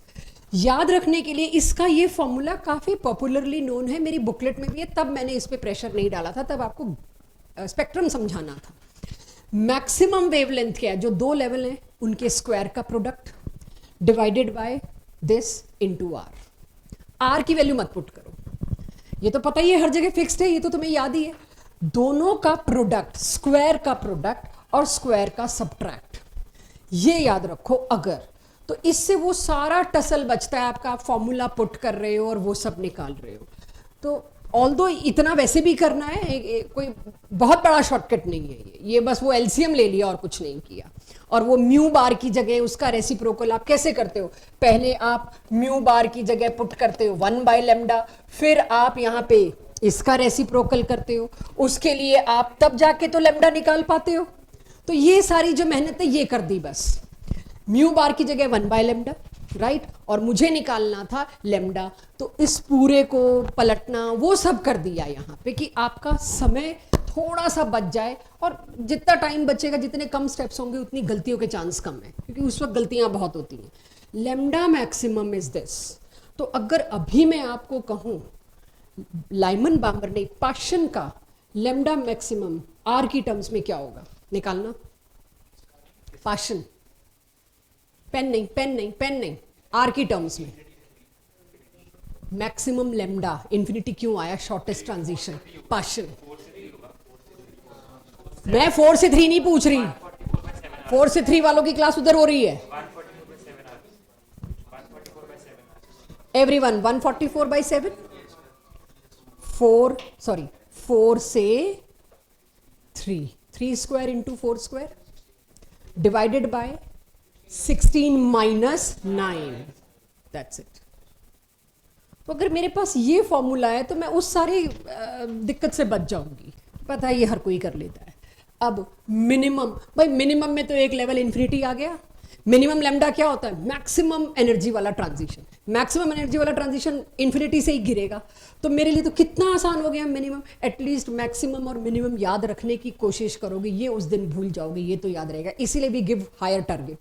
Speaker 1: याद रखने के लिए इसका ये फॉर्मूला काफी पॉपुलरली नोन है, मेरी बुकलेट में भी है, तब मैंने इस पर प्रेशर नहीं डाला था, तब आपको स्पेक्ट्रम समझाना था। मैक्सिमम वेवलेंथ क्या है? जो 2 लेवल हैं उनके स्क्वायर का product divided by this into r. R की वैल्यू मत पुट करो, ये तो पता ही है हर जगह फिक्स्ड है, ये तो तुम्हें याद ही है। दोनों का प्रोडक्ट, स्क्वायर का प्रोडक्ट और स्क्वायर का सबट्रैक्ट, ये याद रखो अगर, तो इससे वो सारा टसल बचता है आपका। आप फॉर्मूला पुट कर रहे हो और वो सब निकाल रहे हो। तो ऑल्दो इतना वैसे भी करना है, कोई बहुत बड़ा शॉर्टकट नहीं है ये बस वो एलसीएम ले लिया और कुछ नहीं किया। और वो म्यू बार की जगह उसका रेसिप्रोकल आप कैसे करते हो? पहले आप म्यू बार की जगह पुट करते हो 1/λ, फिर आप यहाँ पे इसका रेसिप्रोकल करते हो, उसके लिए आप तब जाके तो लैम्डा निकाल पाते हो। तो ये सारी जो मेहनत है ये कर दी बस। म्यू बार की जगह 1/λ, राइट और मुझे निकालना था लेमडा, तो इस पूरे को पलटना वो सब कर दिया यहाँ पे कि आपका समय थोड़ा सा बच जाए, और जितना टाइम बचेगा, जितने कम स्टेप्स होंगे उतनी गलतियों के चांस कम है, क्योंकि उस वक्त गलतियां बहुत होती हैं। Lambda maximum is this. तो अगर अभी मैं आपको कहूँ लाइमन बाम्बर ने पाशन का लेमडा मैक्सिमम आर की टर्म्स में क्या होगा, निकालना। पाशन, पेन नहीं, पेन नहीं, पेन नहीं, आर की टर्म्स में मैक्सिमम लेमडा, इंफिनिटी क्यों आया, शॉर्टेस्ट ट्रांजिशन, पाशन। मैं 4 से 3 नहीं पूछ रही, 4 से 3 वालों की क्लास उधर हो रही है। एवरीवन 144/7, 4 से 3 square into 4 square divided by 16 minus 9, that's it. तो अगर मेरे पास ये फॉर्मूला है तो मैं उस सारी दिक्कत से बच जाऊंगी, पता है ये हर कोई कर लेता है। अब मिनिमम, भाई मिनिमम में तो एक लेवल इन्फिनिटी आ गया। मिनिमम लेमडा क्या होता है, मैक्सिमम एनर्जी वाला ट्रांजिशन। मैक्सिमम एनर्जी वाला ट्रांजिशन इन्फिनिटी से ही गिरेगा, तो मेरे लिए तो कितना आसान हो गया मिनिमम। एटलीस्ट मैक्सिमम और मिनिमम याद रखने की कोशिश करोगे, ये उस दिन भूल जाओगे, ये तो याद रहेगा। इसीलिए भी गिव हायर टारगेट।